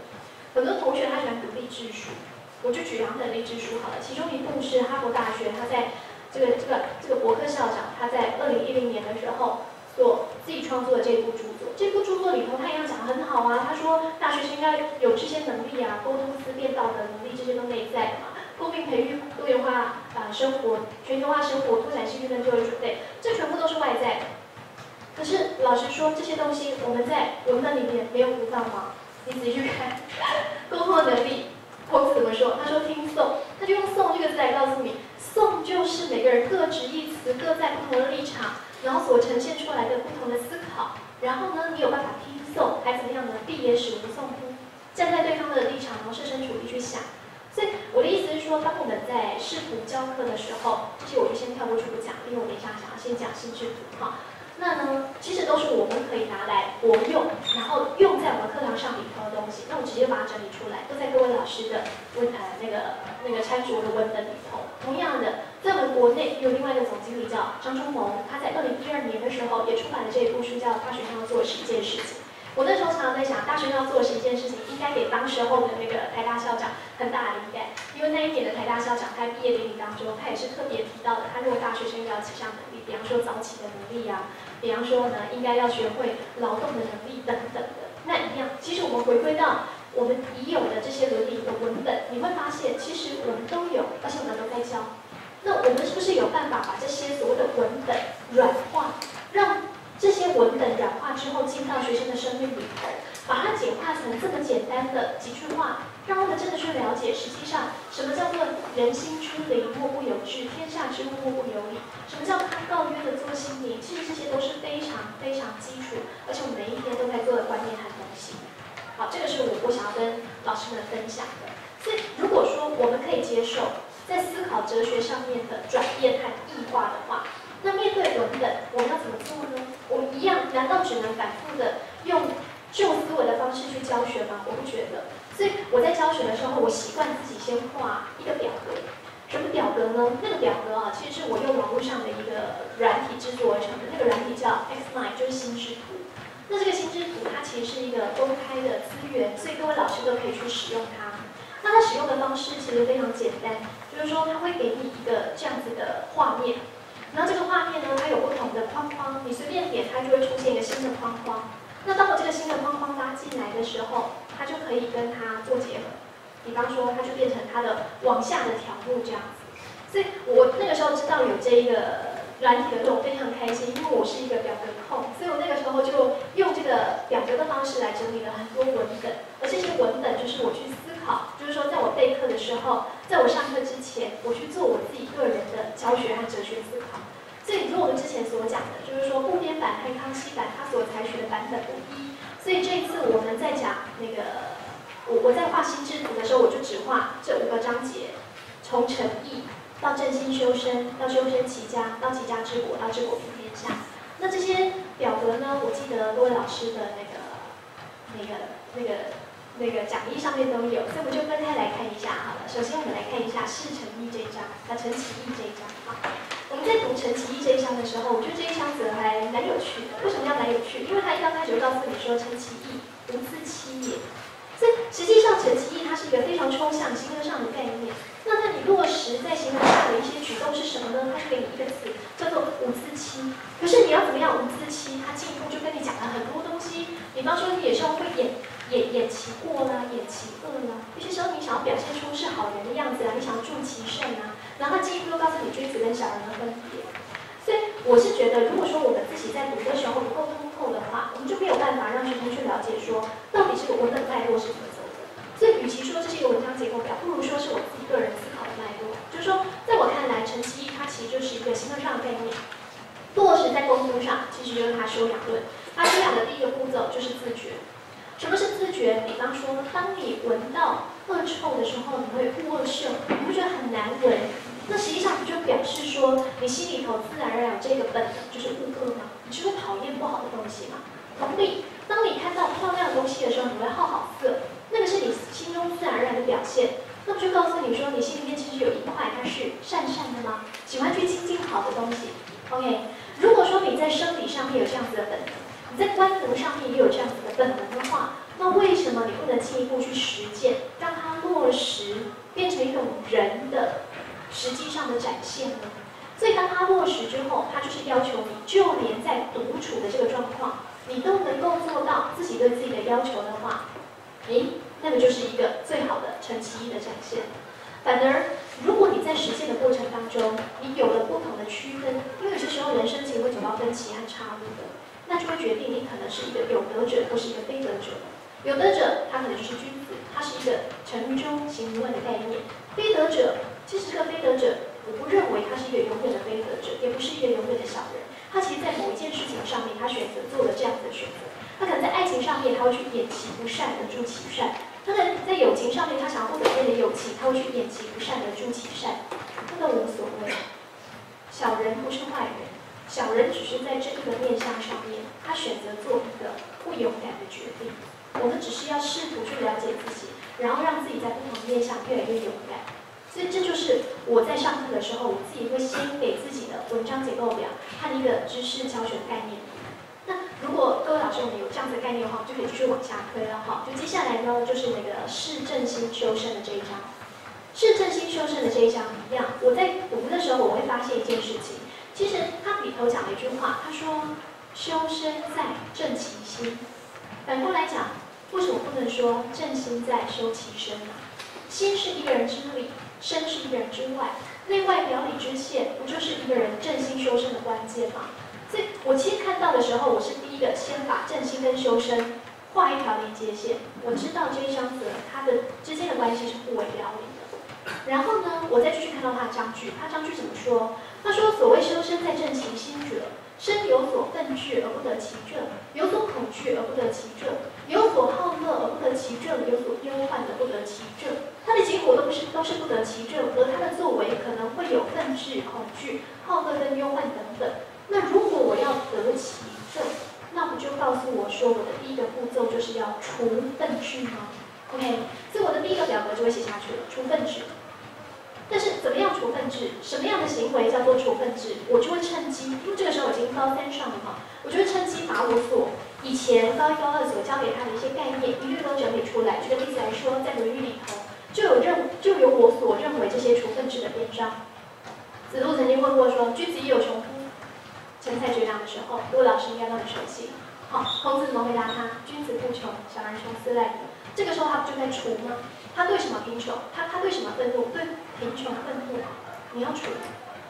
很多同学他喜欢读励志书，我就举2本励志书好了，其中一部是哈佛大学，他在这个伯克校长他在2010年的时候所自己创作的这部著作。这部著作里头，他一样讲得很好啊。他说，大学生应该有这些能力啊，沟通、思辨、道德能力，这些都内在的嘛。公民培育、多元化生活、全球化生活、拓展兴趣跟就业准备，这全部都是外在的。可是老实说，这些东西我们在文本里面没有读到吗？你仔细去看，沟通能力，孔子怎么说？他说听诵，他就用诵这个字来告诉你，诵就是每个人各执一词，各在不同的立场。然后所呈现出来的不同的思考，然后呢，你有办法听诵，还怎么样呢？必也使无诵乎？站在对方的立场，然后设身处地去想。所以我的意思是说，当我们在视图教课的时候，这些我就先跳过去不讲，因为我等一下想要先讲心智图哈。那呢，其实都是我们可以拿来活用，然后用在我们课堂上里头的东西。那我直接把它整理出来，都在各位老师的那个参酌的文本里头。同样的，在我们国内有另外一个总经理叫张忠谋，他在2012年的时候也出版了这一部书，叫《大学生要做的10件事情》。我那时候常常在想，大学生要做的10件事情，应该给当时候的那个台大校长很大的灵感，因为那一年的台大校长在毕业典礼当中，他也是特别提到的，他认为大学生要有几项能力，比方说早起的能力啊，比方说呢，应该要学会劳动的能力等等的。那一样，其实我们回归到我们已有的这些伦理的文本，你会发现，其实我们都有，而且我们都在教。那我们是不是有办法把这些所谓的文本软化，让这些文本软化之后进到学生的生命里头，把它简化成这么简单的几句话，让他们真的去了解实际上什么叫做人心之灵，莫不有志；天下之物，莫不有理。什么叫他告曰的做心灵？其实这些都是非常非常基础，而且我们每一天都在做的观念和东西。好，这个是我想要跟老师们分享的。所以，如果说我们可以接受在思考哲学上面的转变和异化的话，那面对文本，我们要怎么做呢？我们一样，难道只能反复的用旧思维的方式去教学吗？我不觉得。所以我在教学的时候，我习惯自己先画一个表格。什么表格呢？那个表格啊，其实是我用网络上的一个软体制作而成的。那个软体叫 Xmind， 就是心智图。那这个心智图它其实是一个公开的资源，所以各位老师都可以去使用它。那它使用的方式其实非常简单，就是说它会给你一个这样子的画面，然后这个画面呢，它有不同的框框，你随便点它就会出现一个新的框框。那当我这个新的框框拉进来的时候，它就可以跟它做结合。比方说，它就变成它的往下的条目这样子。所以我那个时候知道有这一个软体的时候，我非常开心，因为我是一个表格控，所以我那个时候就用这个表格的方式来整理了很多文本，而这些文本就是我去思考，就是说在我备课的时候，在我上课之前，我去做我自己个人的教学和哲学思考。所以如我们之前所讲的，就是说步编版和康熙版它所采取的版本不一，所以这一次我们在讲那个。我在画心智图的时候，我就只画这5个章节，从诚意到正心修身，到修身齐家，到齐家治国，到治国平天下。那这些表格呢，我记得各位老师的那个讲义上面都有，所以我们就分开来看一下好了。首先我们来看一下释诚意这一章，陈其义这一章。好，我们在读陈其义这一章的时候，我觉得这一章则还蛮有趣的。为什么要蛮有趣？因为他一刚开始就告诉你说，陈其义无自欺也。所以实际上，陈其义它是一个非常抽象、形而上的概念。那你落实在形而上的一些举动是什么呢？它是给你一个词，叫做无自欺。可是你要怎么样无自欺？它进一步就跟你讲了很多东西。比方说，你有时候会演其过啦，演其恶啦。有些时候你想要表现出是好人的样子啊，你想要助其善啊，然后它进一步又告诉你君子跟小人的分别。所以我是觉得，如果说我们自己在读的时候不够通透的话，我们就没有办法让学生去了解说，到底这个文本脉络是怎么走的。所以，与其说这是一个文章结构表，不如说是我自己个人思考的脉络。就是说，在我看来，陈其义它其实就是一个形而上的概念，落实在功夫上，其实就是他修养论。他修养的第一个步骤就是自觉。什么是自觉？比方说，当你闻到恶臭的时候，你会恶嗅，你会觉得很难闻。那实际上不就表示说，你心里头自然而然有这个本能，就是恶吗？你就会讨厌不好的东西嘛。同理，当你看到漂亮的东西的时候，你会好色，那个是你心中自然而然的表现。那不就告诉你说，你心里面其实有一块它是善的吗？喜欢去亲近好的东西。OK， 如果说你在生理上面有这样子的本能，你在官能上面也有这样子的本能的话，那为什么你不能进一步去实践，让它落实，变成一种人的实际上的展现呢？所以当它落实之后，它就是要求你，就连在独处的这个状况，你都能够做到自己对自己的要求的话，那个就是一个最好的陈其义的展现。反而，如果你在实践的过程当中，你有了不同的区分，因为有些时候人生情会走到分歧和岔路的，那就会决定你可能是一个有德者，或是一个非德者。有德者，他可能就是君子，他是一个成于中，行于外的概念；非德者，其实这个非德者，我不认为他是一个永远的非德者，也不是一个永远的小人。他其实在某一件事情上面，他选择做了这样子的选择。他可能在爱情上面，他会去掩其不善而助其善；他在友情上面，他想要不改变的友情，他会去掩其不善而助其善。那都无所谓。小人不是坏人，小人只是在这一个面向上面，他选择做一个不勇敢的决定。我们只是要试图去了解自己，然后让自己在不同面向越来越勇敢。所以这就是我在上课的时候，我自己会先给自己的文章结构表和一个知识教学概念。那如果各位老师我们有这样子的概念的话，我们就可以继续往下推了哈。就接下来呢，就是那个释正心修身的这一章。释正心修身的这一章一样，我在读的时候，我会发现一件事情。其实他里头讲了一句话，他说：“修身在正其心。”反过来讲，为什么不能说正心在修其身呢？心是一个人之里，身是一个人之外，内外表里之线，不就是一个人正心修身的关键吗？所以我其实看到的时候，我是第一个先把正心跟修身画一条连接线，我知道这一章则它的之间的关系是互为表里的。然后呢，我再继续看到他的章句，他章句怎么说？他说：“所谓修身在正其心者，身有所愤志而不得其正，有所恐惧而不得其正，有所好乐而不得其正，有所忧患而不得其正。”他的结果都是不得其正，而他的作为可能会有愤志、恐惧、好乐跟忧患等等。那如果我要得其正，那不就告诉我说，我的第一个步骤就是要除愤志吗 ？OK， 所以我的第一个表格就会写下去了，除愤志。但是怎么样除愤志？什么样的行为叫做除愤志？我就会趁机，因为这个时候已经高三上了嘛，我就会趁机把我所以前高一高二所教给他的一些概念一律都整理出来。举个例子来说，在《论语》里头就有我所认为这些除愤志的篇章。子路曾经问过说：“君子亦有穷夫？”陈蔡绝粮的时候，各位老师应该都很熟悉。好，孔子怎么回答他？君子不穷，小人穷斯赖也。这个时候他不就在除吗？他对什么贫穷？他对什么愤怒？对贫穷愤怒。你要除，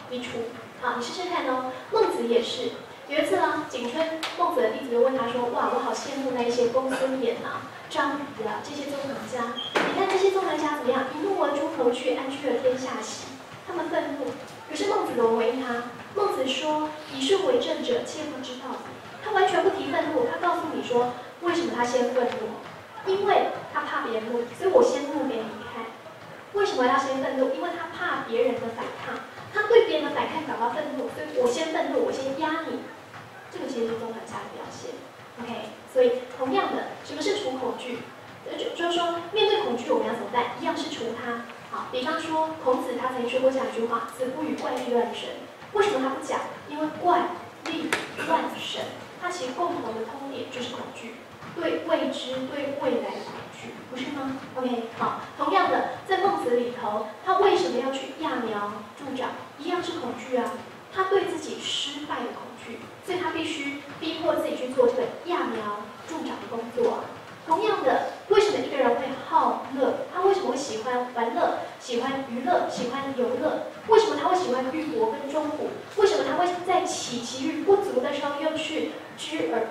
你除。好，你试试看哦。孟子也是。有一次呢，景春孟子的弟子就问他说：“哇，我好羡慕那一些公孙衍啊、张仪啊这些纵横家。你看这些纵横家怎么样？一怒而诸侯去，安居了天下兮。他们愤怒。可是孟子怎么回应他？孟子说：‘以是为政者，切不知道。’他完全不提愤怒，他告诉你说，为什么他先愤怒？因为他怕别人怒，所以我先怒给你看。为什么要先愤怒？因为他怕别人的反抗，他对别人的反抗感到愤怒，所以我先愤怒，我先压你。这个其实是纵横家的表现。OK， 所以同样的，什么是除恐惧？就是说，面对恐惧我们要怎么办？一样是除它。好，比方说孔子他曾经说过这样一句话：“子不语怪力乱神。”为什么他不讲？因为怪力乱神，它其实共同的通点就是恐惧，对未知、对未来的恐惧，不是吗 ？OK， 好，同样的，在孟子里头，他为什么要去揠苗助长？一样是恐惧啊，他对自己失败的恐惧，所以他必须逼迫自己去做这个揠苗助长的工作啊。同样的，为什么一个人会好乐？他为什么会喜欢玩乐、喜欢娱乐、喜欢游乐？为什么他会喜欢玉帛跟钟鼓？为什么他会在其欲不足的时候又去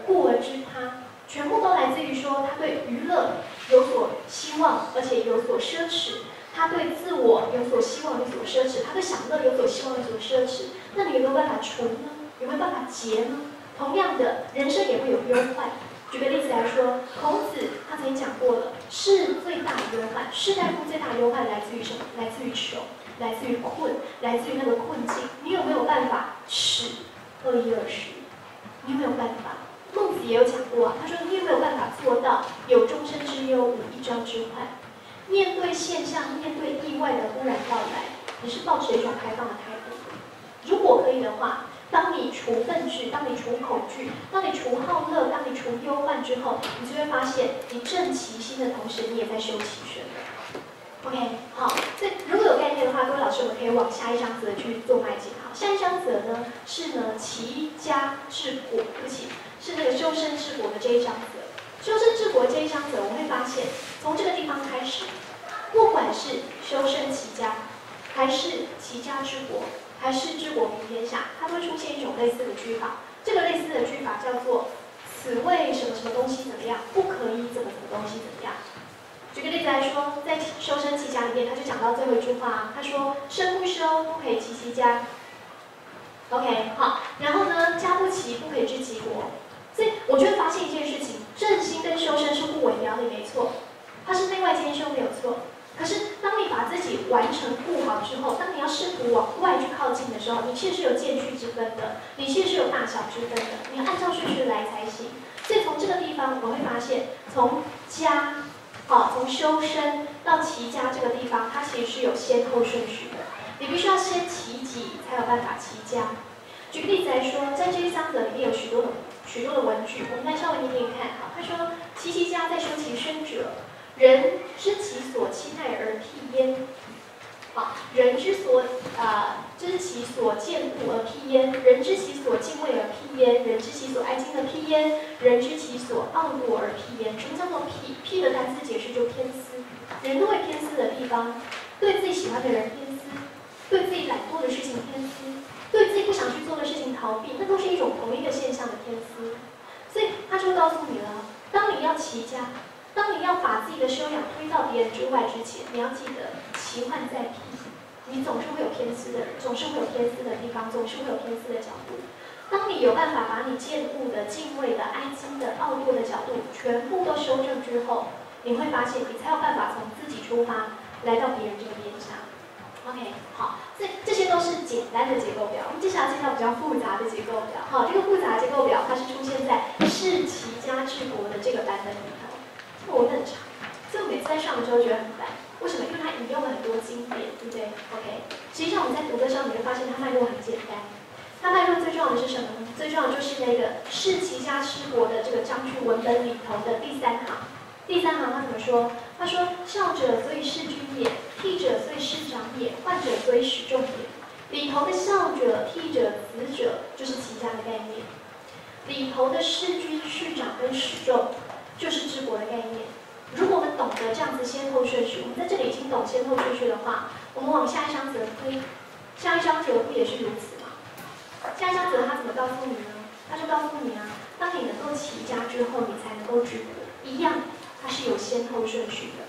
故而知他？全部都来自于说他对娱乐有所希望，而且有所奢侈；他对自我有所希望、有所奢侈；他对享乐有所希望、有所奢侈。那你有没有办法除呢？有没有办法结呢？同样的，人生也会有忧患。举个例子来说，孔子他曾经讲过了，是最大的忧患，士大夫最大的忧患来自于什么？来自于穷，来自于困，来自于那个困境。你有没有办法使2一20？你有没有办法？孟子也有讲过啊，他说你有没有办法做到有终身之忧，无一朝之患？面对现象，面对意外的忽然到来，你是抱持一种开放的态度。如果可以的话，当你除愤志，当你除恐惧，当你除好乐，当你除忧患之后，你就会发现，你正其心的同时，你也在修其身。OK， 好，所以如果有概念的话，各位老师，我们可以往下一章则去做迈进。好，下一章则呢是齐家治国，对不起，是那个修身治国的这一章则。修身治国这一章则，我们会发现，从这个地方开始，不管是修身齐家，还是齐家治国，还是治国平天下，它都会出现一种类似的句法。这个类似的句法叫做“此谓什么什么东西怎么样，不可以怎么什么东西怎么样”。举个例子来说，在修身齐家里面，他就讲到最后一句话，他说：“身不修，不可以齐其家。” OK， 好，然后呢，家不齐，不可以治其国。所以我就会发现一件事情，正心跟修身是互为表里，没错，它是内外兼修，没有错。可是，当你把自己完成顾好之后，当你要试图往外去靠近的时候，你其实是有间距之分的，你其实是有大小之分的，你要按照顺序来才行。所以从这个地方，我们会发现，从家，从修身到齐家这个地方，它其实是有先后顺序的。你必须要先齐己，才有办法齐家。举个例子来说，在这一章则里面有许多的文句，我们来稍微念念看。好，他说：“齐其家，在修其身者。”人知其所亲爱而辟焉，人之所知其所见恶而辟焉，人知其所敬畏而辟焉，人知其所爱敬而辟焉，人知其所傲惰而辟焉。什么叫做辟？辟的单词解释就偏私，人都会偏私的地方，对自己喜欢的人偏私，对自己懒惰的事情偏私，对自己不想去做的事情逃避，那都是一种同一个现象的偏私。所以他就告诉你了。当你要齐家，当你要把自己的修养推到别人之外之前，你要记得奇幻在屁，你总是会有偏私的人，总是会有偏私的地方，总是会有偏私的角度。当你有办法把你厌恶的、敬畏的、哀矜的、傲惰的角度全部都修正之后，你会发现你才有办法从自己出发，来到别人这个面上。OK， 好，这些都是简单的结构表。我们接下来介绍比较复杂的结构表。好，这个复杂结构表它是出现在世齐家治国的这个版本里头。这个文很长，所以我每次在上的时候觉得很烦。为什么？因为它引用了很多经典，对不对 ？OK， 实际上我们在读的时候，你会发现它脉络很简单。它脉络最重要的是什么呢？最重要的就是那个世齐家治国的这个章句文本里头的第3行。第3行他怎么说？他说：“少者所以事君也，悌者所以事长也，患者所以使众也。”里头的孝者、悌者、慈者就是齐家的概念，里头的事君、事长跟使众就是治国的概念。如果我们懂得这样子先后顺序，我们在这里已经懂先后顺序的话，我们往下一章则推，下一章则不也是如此吗？下一章则他怎么告诉你呢？他就告诉你啊，当你能够齐家之后，你才能够治国，一样。它是有先后顺序的。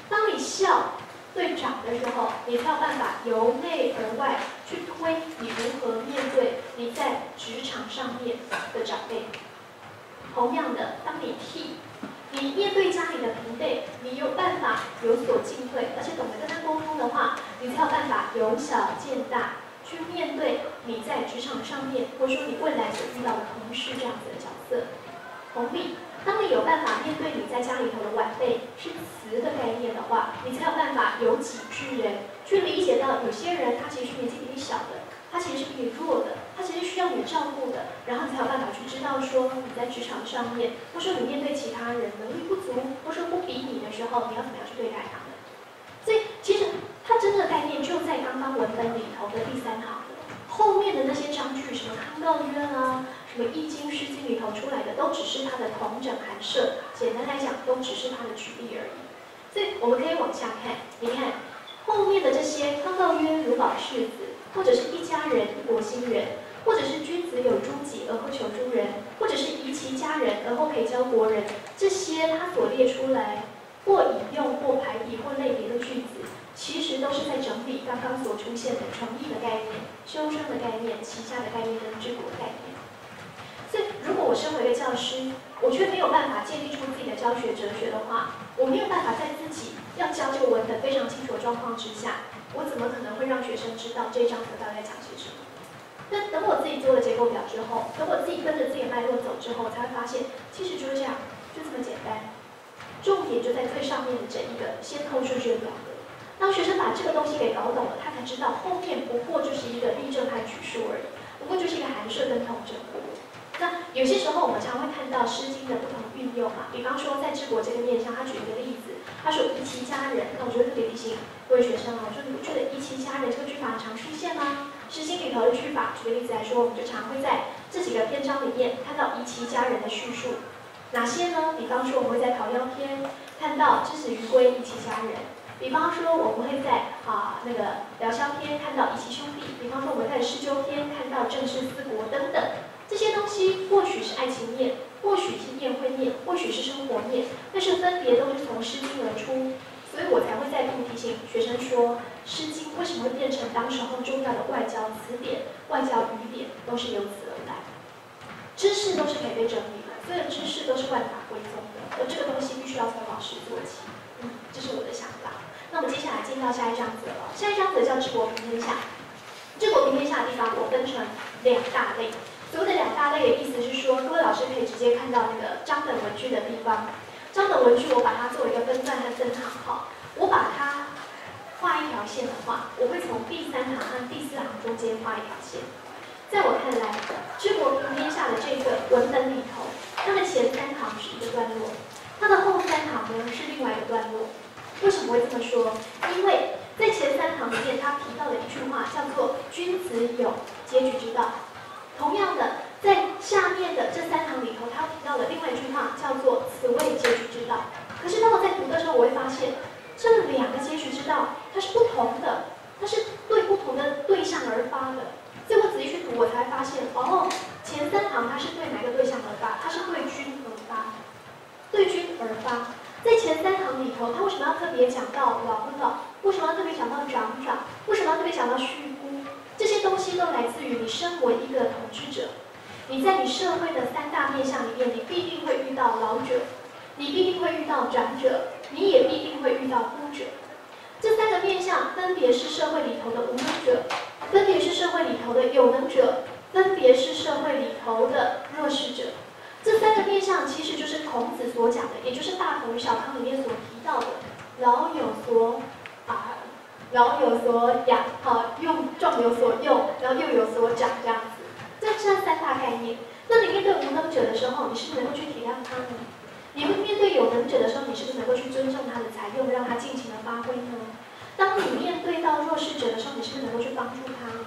当你孝对长的时候，你才有办法由内而外去推你如何面对你在职场上面的长辈。同样的，当你替你面对家里的平辈，你有办法有所进退，而且懂得跟他沟通的话，你才有办法由小见大，去面对你在职场上面，或者说你未来所遇到的同事这样子的角色。同理，当你有办法面对你在家里头的晚辈是慈的概念的话，你才有办法由己治人，去理解到有些人他其实是年纪比你小的，他其实是比你弱的，他其实需要你照顾的，然后才有办法去知道说你在职场上面，或者说你面对其他人能力不足，或者说不比你的时候，你要怎么样去对待他们。所以其实它真的概念就在刚刚文本里头的第3行了，后面的那些章句，什么康诰渊啊，什么易经、诗经里头出来的，都只是它的统整函设，简单来讲，都只是它的举例而已。所以我们可以往下看，你看后面的这些康诰渊、如保世子，或者是一家人、一国兴仁，或者是君子有诸己而后求诸人，或者是宜其家人而后培教国人，这些他所列出来或引用、或排比、或类别的句子，其实都是在整理刚刚所出现的诚意的概念、修身的概念、齐家的概念跟治国的概念。所以，如果我身为一个教师，我却没有办法建立出自己的教学哲学的话，我没有办法在自己要教这个文本非常清楚的状况之下，我怎么可能会让学生知道这一章课到底在讲些什么？那等我自己做了结构表之后，等我自己跟着自己的脉络走之后，才会发现，其实就是这样，就这么简单。重点就在最上面的这一个先后顺序的表格。当学生把这个东西给搞懂了，他才知道后面不过就是一个例证和举述而已，不过就是一个函设跟统整。那有些时候我们常会看到《诗经》的不同运用嘛，比方说在治国这个面上，他举一个例子，他说宜其家人，那我就会特别提醒各位学生哦，我说你不觉得宜其家人这个句法很常出现吗？《诗经》里头的句法，举个例子来说，我们就常会在这几个篇章里面看到宜其家人的叙述。哪些呢？比方说我们会在《桃夭篇》看到之子于归宜其家人，比方说我们会在那个《疗萧篇》看到宜其兄弟，比方说我们在《诗鸠篇》看到郑氏四国等等。这些东西或许是爱情面，或许是宴会面，或许是生活面，但是分别都是从《诗经》而出，所以我才会再度提醒学生说，《诗经》为什么会变成当时候重要的外交词典、外交语典，都是由此而来。知识都是可以被整理的，所有知识都是万法归宗的，而这个东西必须要从老师做起。这是我的想法。那我们接下来进到下一章则了，下一章则叫治国平天下。治国平天下的地方，我分成2大类。所谓的2大类的意思是说，各位老师可以直接看到那个章本文句的地方，章本文句我把它作为一个分段和分行号，我把它画一条线的话，我会从第3行和第4行中间画一条线。在我看来，治国平天下的这个文本里头，它的前3行是一个段落，它的后3行呢是另外一个段落。为什么会这么说？因为在前3行里面，他提到的一句话叫做“君子有结局之道”。同样的，在下面的这3行里头，他提到的另外一句话叫做“此谓结局之道”。可是当我在读的时候，我会发现，这2个结局之道它是不同的，它是对不同的对象而发的。所以我仔细去读，我才发现，前3行它是对哪个对象而发？它是对君而发。对君而发。在前3堂里头，他为什么要特别讲到老老？为什么要特别讲到长长？为什么要特别讲到续姑？这些东西都来自于你身为一个统治者，你在你社会的3大面向里面，你必定会遇到老者，你必定会遇到长者，你也必定会遇到孤者。这3个面向分别是社会里头的无能者，分别是社会里头的有能者，分别是社会里头的弱势者。这3个面向其实就是孔子所讲的，也就是大同与小康里面所提到的老有所养，壮有所用，然后幼有所长这样子。这是3大概念。那你面对无能者的时候，你是不是能够去体谅他呢？你会面对有能者的时候，你是不是能够去尊重他的才用，让他尽情的发挥呢？当你面对到弱势者的时候，你是不是能够去帮助他呢？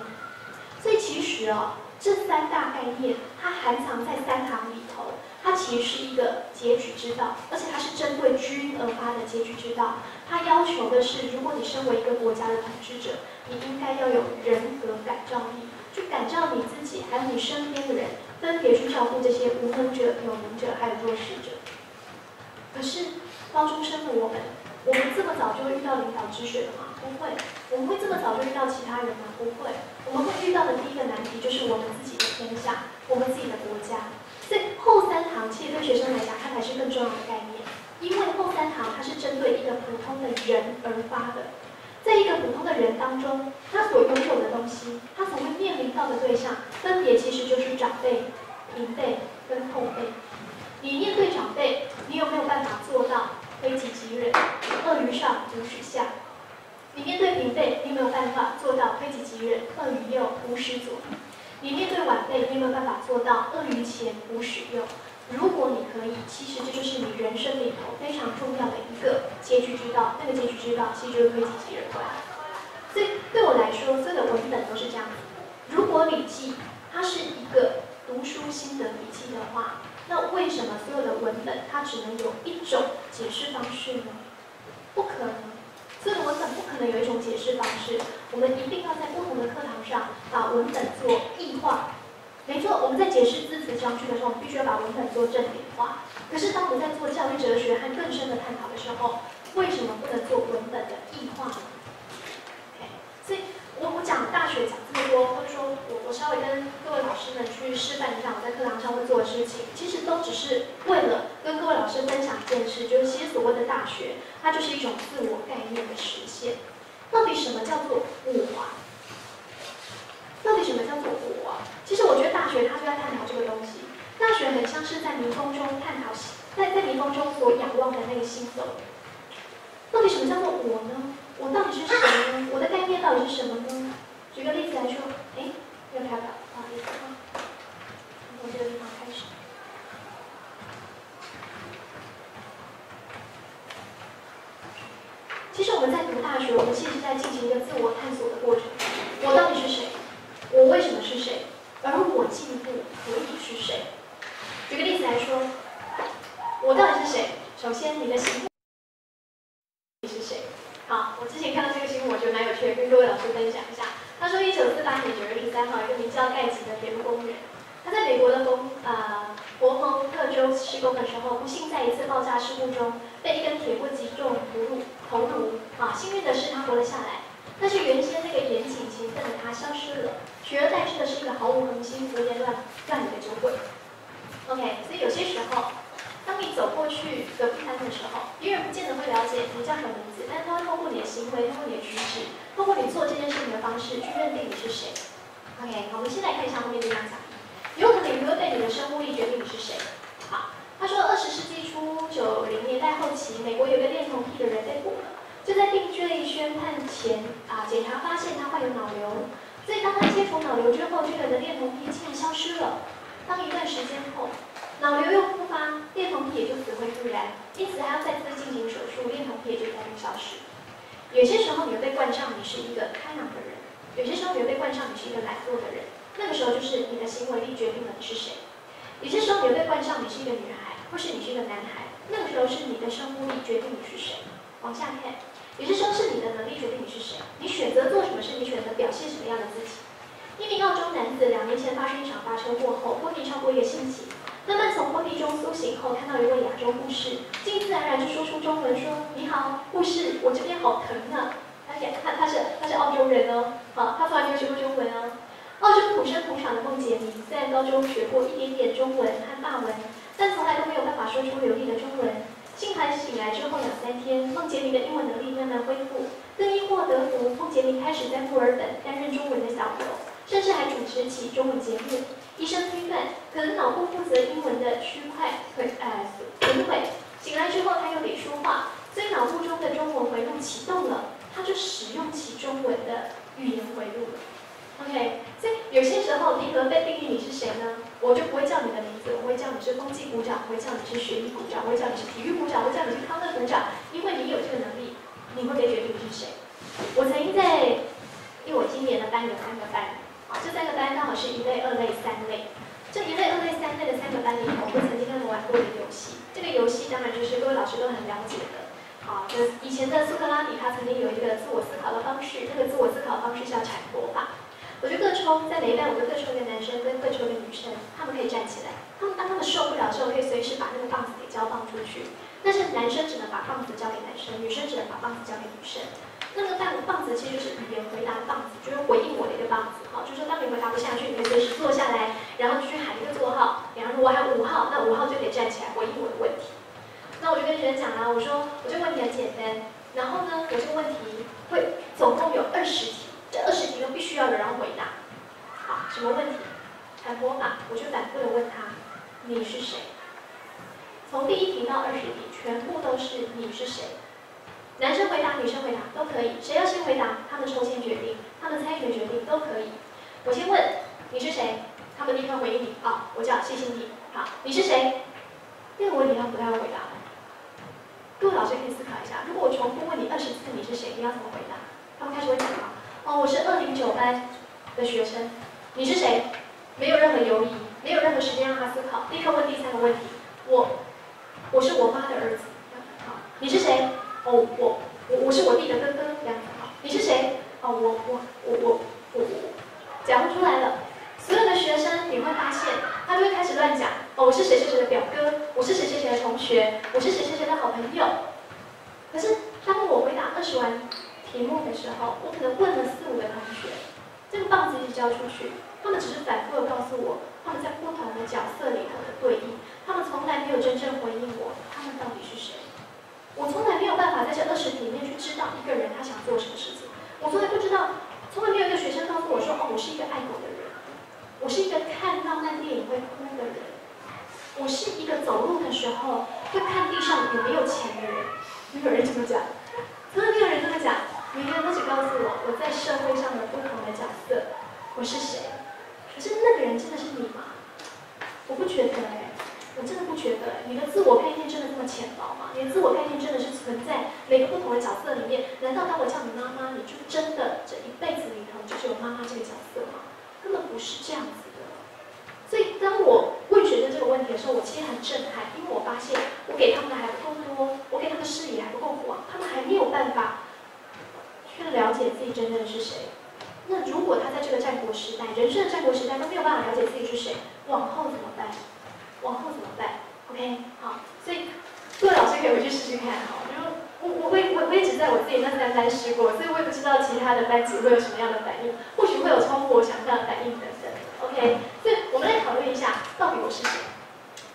所以其实这3大概念，它含藏在3堂里头，它其实是一个结局之道，而且它是针对君而发的结局之道。它要求的是，如果你身为一个国家的统治者，你应该要有人格感召力，去感召你自己，还有你身边的人，分别去照顾这些无能者、有能者，还有弱势者。可是高中生的我们这么早就会遇到领导之选了吗？不会。我们会这么早就遇到其他人吗？不会。我们会遇到的第一个难题就是我们自己的天下，我们自己的国家。所以后3堂其实对学生来讲，它才是更重要的概念，因为后3堂它是针对一个普通的人而发的。在一个普通的人当中，他所拥有的东西，他所会面临到的对象，分别其实就是长辈、平辈跟后辈。你面对长辈，你有没有办法做到推己及人，恶于上，无使下？你面对平辈，你有没有办法做到推己及人，恶于右，无使左？你面对晚辈，你有没有办法做到恶于前，无使右？如果你可以，其实这就是你人生里头非常重要的一个结局之道。那个结局之道，其实就是推己及人观。所以对我来说，所有的文本都是这样子。如果《礼记》它是一个读书心得笔记的话，那为什么所有的文本它只能有一种解释方式呢？不可能，所有的文本不可能有一种解释方式。我们一定要在不同的课堂上把文本做异化。没错，我们在解释字词章句的时候，我们必须要把文本做正点化。可是当我们在做教育哲学和更深的探讨的时候，为什么不能做文本的异化呢？ Okay. 所以我讲大学讲这么多，或者说我稍微跟各位老师们去示范一下我在课堂上会做的事情，其实都只是为了跟各位老师分享一件事，就是其实所谓的大学，它就是一种自我概念的实现。到底什么叫做我啊？到底什么叫做我啊？其实我觉得大学它就在探讨这个东西。大学很像是在迷宫中探讨，在迷宫中所仰望的那个星斗。到底什么叫做我呢？我到底是谁呢？我的概念到底是什么呢？举个例子来说，又跳到，不好意思啊，从这个地方开始。其实我们在读大学，我们其实在进行一个自我探索的过程。我到底是谁？我为什么是谁？而我进一步可以是谁？举个例子来说，我到底是谁？首先，你的行为你是谁？好，我之前看到这个新闻，我觉得蛮有趣的，跟各位老师分享一下。他说，1948年9月13号，一个名叫盖吉的铁路工人，他在美国的佛蒙特州施工的时候，不幸在一次爆炸事故中被一根铁棍击中头颅。幸运的是他活了下来，但是原先那个严谨勤奋的他消失了，取而代之的是一个毫无恒心、胡言乱语的酒鬼。OK， 所以有些时候，当你走过去隔壁摊的时候，别人不见得会了解你叫什么名字，但是他会透过你的行为，透过你的举止，透过你做这件事情的方式去认定你是谁。OK， 好，我们先来看一下后面这张讲义。有可能你会被你的生物力决定你是谁。好，他说20世纪初90年代后期，美国有个恋童癖的人被捕了，就在定罪宣判前检查发现他患有脑瘤，所以当他切除脑瘤之后，这个人的恋童癖竟然消失了。当一段时间后，脑瘤又复发，恋童癖也就死灰复燃，因此还要再次进行手术，恋童癖也就再度消失。有些时候你会被冠上你是一个开朗的人，有些时候你会被冠上你是一个懒惰的人，那个时候就是你的行为力决定了你是谁。有些时候你会被冠上你是一个女孩，或是你是一个男孩，那个时候是你的生物力决定你是谁。往下看，有些时候是你的能力决定你是谁，你选择做什么事，你选择表现什么样的自己。一名澳洲男子2年前发生一场大车祸后，昏迷超过1个星期，慢慢从昏迷中苏醒后，看到一位亚洲护士，竟自然而然就说出中文说：“你好，护士，我这边好疼啊。”他是澳洲人哦，好，他从来没有学过中文哦。澳洲土生土长的孟杰明，虽然高中学过一点点中文和法文，但从来都没有办法说出流利的中文。幸好醒来之后2、3天，孟杰明的英文能力慢慢恢复。更因祸得福，孟杰明开始在墨尔本担任中文的小游，甚至还主持起中文节目。医生推断，可能脑部负责英文的区块损毁。醒来之后，他又得说话，所以脑部中的中文回路启动了，他就使用起中文的语言回路了。OK， 所以有些时候你可能被定义你是谁呢？我就不会叫你的名字，我会叫你是风纪股长，我会叫你是学艺股长，我会叫你是体育股长，我会叫你是康乐股长，因为你有这个能力，你会被决定你是谁。我曾经因为我今年的班有3个班，这3个班刚好是1类、2类、3类。这1类、2类、3类的3个班里头，我曾经跟他们玩过一个游戏。这个游戏当然就是各位老师都很了解的。好，以前的苏格拉底他曾经有一个自我思考的方式，那个自我思考方式叫禅陀法。我就各抽，在每一班我就各抽一个男生跟各抽一个女生，他们可以站起来。当他们受不了之后，可以随时把那个棒子给交棒出去。但是男生只能把棒子交给男生，女生只能把棒子交给女生。那个棒子其实就是语言回答的棒子，就是回应我的一个棒子。好，就是说当你回答不下去，你可以随时坐下来，然后就去喊一个座号。然后如果还有5号，那5号就可以站起来回应我的问题。那我就跟学生讲啊，我说我这个问题很简单，然后呢，我这个问题会总共有20题。这20题都必须要有人回答。好，什么问题？禅陀法，我就反复的问他，你是谁？从第1题到20题，全部都是你是谁。男生回答、女生回答都可以，谁要先回答，他们抽签决定，他们参与的决定都可以。我先问你是谁，他们立刻回应你，我叫谢欣娣。好，你是谁？这个问题他们不太会回答。各位老师可以思考一下，如果我重复问你20次你是谁，你要怎么回答？他们开始会讲我是209班的学生，你是谁？没有任何犹疑，没有任何时间让他思考，立刻问第3个问题。我是我妈的儿子。好，你是谁？我是我弟的哥哥。这样子。好，你是谁？我讲不出来了。所有的学生你会发现，他就会开始乱讲。我是谁谁谁的表哥，我是谁谁谁的同学，我是谁谁谁的好朋友。可是当我回答20完题目的时候，我可能问了4、5个同学，这个棒子一直交出去，他们只是反复的告诉我，他们在不同的角色里头的对应，他们从来没有真正回应我，他们到底是谁？我从来没有办法在这20题里面去知道一个人他想做什么事情，我从来不知道，从来没有一个学生告诉我说，我是一个爱狗的人，我是一个看浪漫电影会哭的人，我是一个走路的时候会看地上有没有钱的人，没有人这么讲，从来没有人这么讲。每个人都只告诉我在社会上的不同的角色，我是谁？可是那个人真的是你吗？我不觉得我真的不觉得你的自我概念真的这么浅薄吗？你的自我概念真的是存在每个不同的角色里面？难道当我叫你妈妈，你就真的这一辈子里头就只有妈妈这个角色吗？根本不是这样子的。所以当我问学生这个问题的时候，我其实很震撼，因为我发现我给他们的还不够多，我给他们的视野还不够广，他们还没有办法去了解自己真正的是谁。那如果他在这个战国时代，人生的战国时代都没有办法了解自己是谁，往后怎么办？往后怎么办 ？OK， 好，所以各位老师可以回去试试看哈。我也只在我自己那3班试过，所以我也不知道其他的班级会有什么样的反应，或许会有超乎我想象的反应等等。OK， 所以我们来讨论一下，到底我是谁？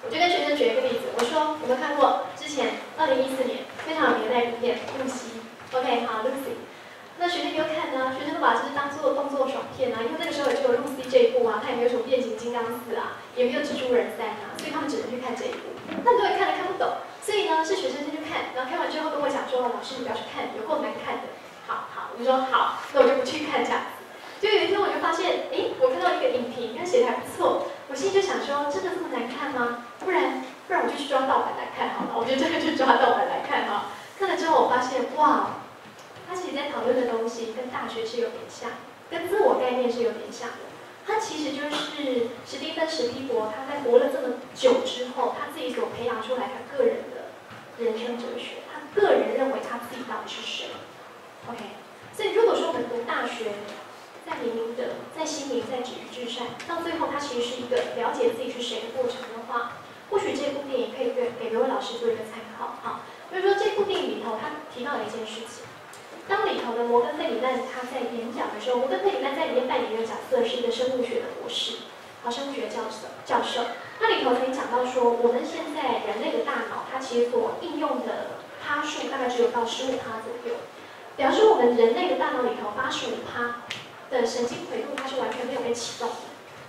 我就跟学生举一个例子，我说有没有看过之前2014年非常有名的那部片《露西》？OK， 好 ，Lucy。那学生又看呢，学生都把这当做动作爽片啊，因为那个时候也只有露西这一部啊，它也没有什么变形金刚4啊，也没有蜘蛛人3啊，所以他们只能去看这一部。那很多人看都看不懂，所以呢是学生先去看，然后看完之后跟我讲说，老师你不要去看，有够难看的。好，我就说好，那我就不去看这样子。就有一天我就发现，我看到一个影评，他写的还不错，我心里就想说，真的这么难看吗？不然我就去抓盗版来看好了，我就真的去抓盗版来看哈。看了之后我发现，哇！他其实在讨论的东西跟大学是有点像，跟自我概念是有点像的。他其实就是史蒂芬·史匹柏，他在活了这么久之后，他自己所培养出来他个人的人生哲学，他个人认为他自己到底是谁。OK， 所以如果说我们读大学，在明明德、在心灵、在止于至善，到最后它其实是一个了解自己是谁的过程的话，或许这部电影可以给各位老师做一个参考啊。就是说这部电影里头，他提到了一件事情。当里头的摩根·费里曼他在演讲的时候，摩根·费里曼在里面扮演一个角色是一个生物学的博士，生物学教授。那里头可以讲到说，我们现在人类的大脑，它其实所应用的趴数大概只有到15%左右。比方说，我们人类的大脑里头85%的神经回路，它是完全没有被启动的，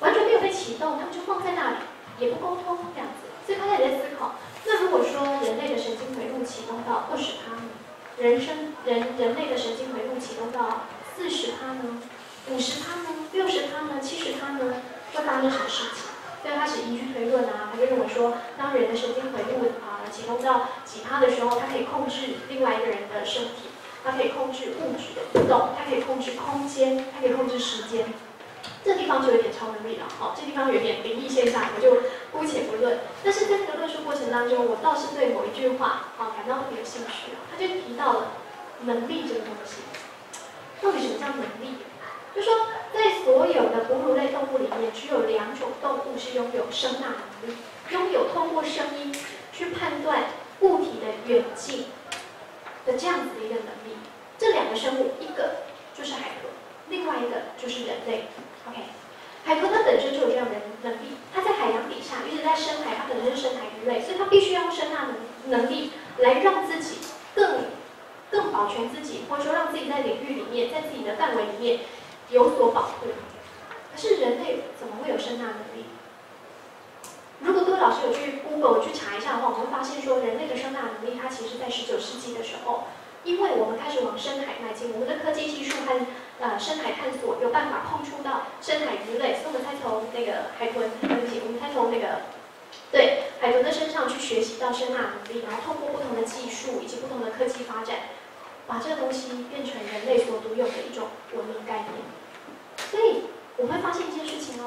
完全没有被启动，它们就放在那里，也不沟通这样子。所以他也在思考，那如果说人类的神经回路启动到20%呢？人类的神经回路启动到40%呢？50%呢？60%呢？70%呢？会发生什么事情？所以他开始依据推论啊，他就认为说，当人的神经回路启动到几%的时候，它可以控制另外一个人的身体，它可以控制物质的移动，它可以控制空间，它可以控制时间。这地方就有点超能力了，这地方有点灵异现象，我就姑且不论。但是在这个论述过程当中，我倒是对某一句话感到特别有兴趣他就提到了能力这个东西。到底什么叫能力？就说在所有的哺乳类动物里面，只有2种动物是拥有声纳能力，拥有透过声音去判断物体的远近的这样子的一个能力。这2个生物，一个就是海豚，另外一个就是人类。OK， 海豚它本身就有这样的能力，它在海洋底下，一直在深海，它本身是深海鱼类，所以它必须要用声纳能力来让自己更保全自己，或者说让自己在领域里面，在自己的范围里面有所保护。可是人类怎么会有声纳能力？如果各位老师有去 Google 去查一下的话，我们会发现说，人类的声纳能力，它其实在19世纪的时候，因为我们开始往深海迈进，我们的科技技术和深海探索有办法碰触到深海鱼类，所以我们才从那个海豚，我们才从那个海豚的身上去学习到声纳能力，然后透过不同的技术以及不同的科技发展，把这个东西变成人类所独有的一种文明概念。所以我们会发现一件事情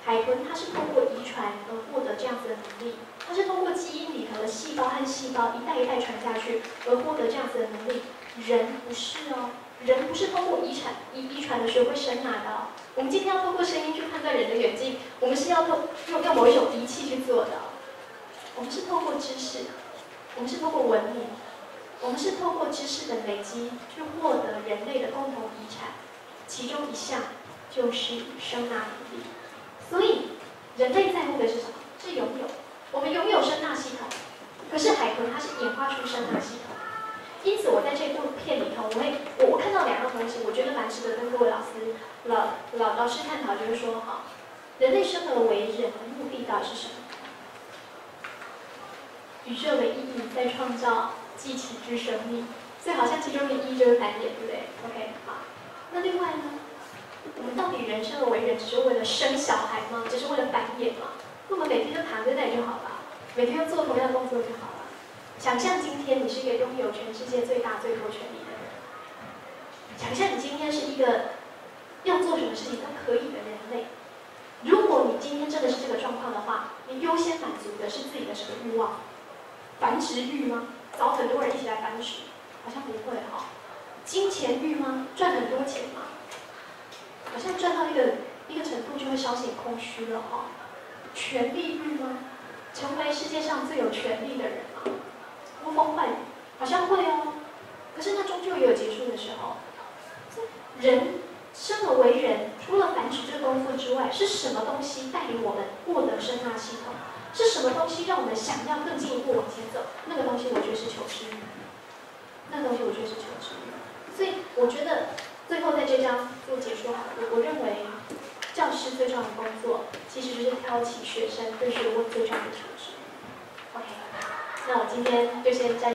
海豚它是通过遗传而获得这样子的能力，它是通过基因里头的细胞和细胞一代一代传下去而获得这样子的能力。人不是人不是通过遗传的学会声纳的我们今天要透过声音去判断人的远近，我们是要用某一种仪器去做的我们是透过知识，我们是透过文明，我们是透过知识的累积去获得人类的共同遗产，其中一项就是声纳能力。所以人类在乎的是什么？是拥有。我们拥有声纳系统，可是海豚它是演化出声纳系统。因此，我在这部片里头，我看到2样东西，我觉得蛮值得跟各位老师探讨，就是说人类生而为人的目的到底是什么？宇宙的意义在创造既启之生命，所以好像其中的意义就是繁衍，对不对 ？OK， 好。那另外呢，我们到底人生而为人，只是为了生小孩吗？只是为了繁衍吗？那我们每天就躺在那里就好了，每天做同样的工作就好了。想象今天你是一个拥有全世界最大最多权力的人，想象你今天是一个要做什么事情都可以的人类。如果你今天真的是这个状况的话，你优先满足的是自己的什么欲望？繁殖欲吗？找很多人一起来繁殖？好像不会金钱欲吗？赚很多钱吗？好像赚到一个程度就会稍显空虚了权力欲吗？成为世界上最有权力的人吗？呼风唤雨，好像会可是那终究也有结束的时候。人生而为人，除了繁殖这个工作之外，是什么东西带领我们获得声纳系统？是什么东西让我们想要更进一步往前走？那个东西我觉得是求知欲。那个东西我觉得是求知欲。所以我觉得最后在这章做解说好了，我认为教师最重要的工作，其实就是挑起学生对学问最重要的求知。OK， 那我今天就先在。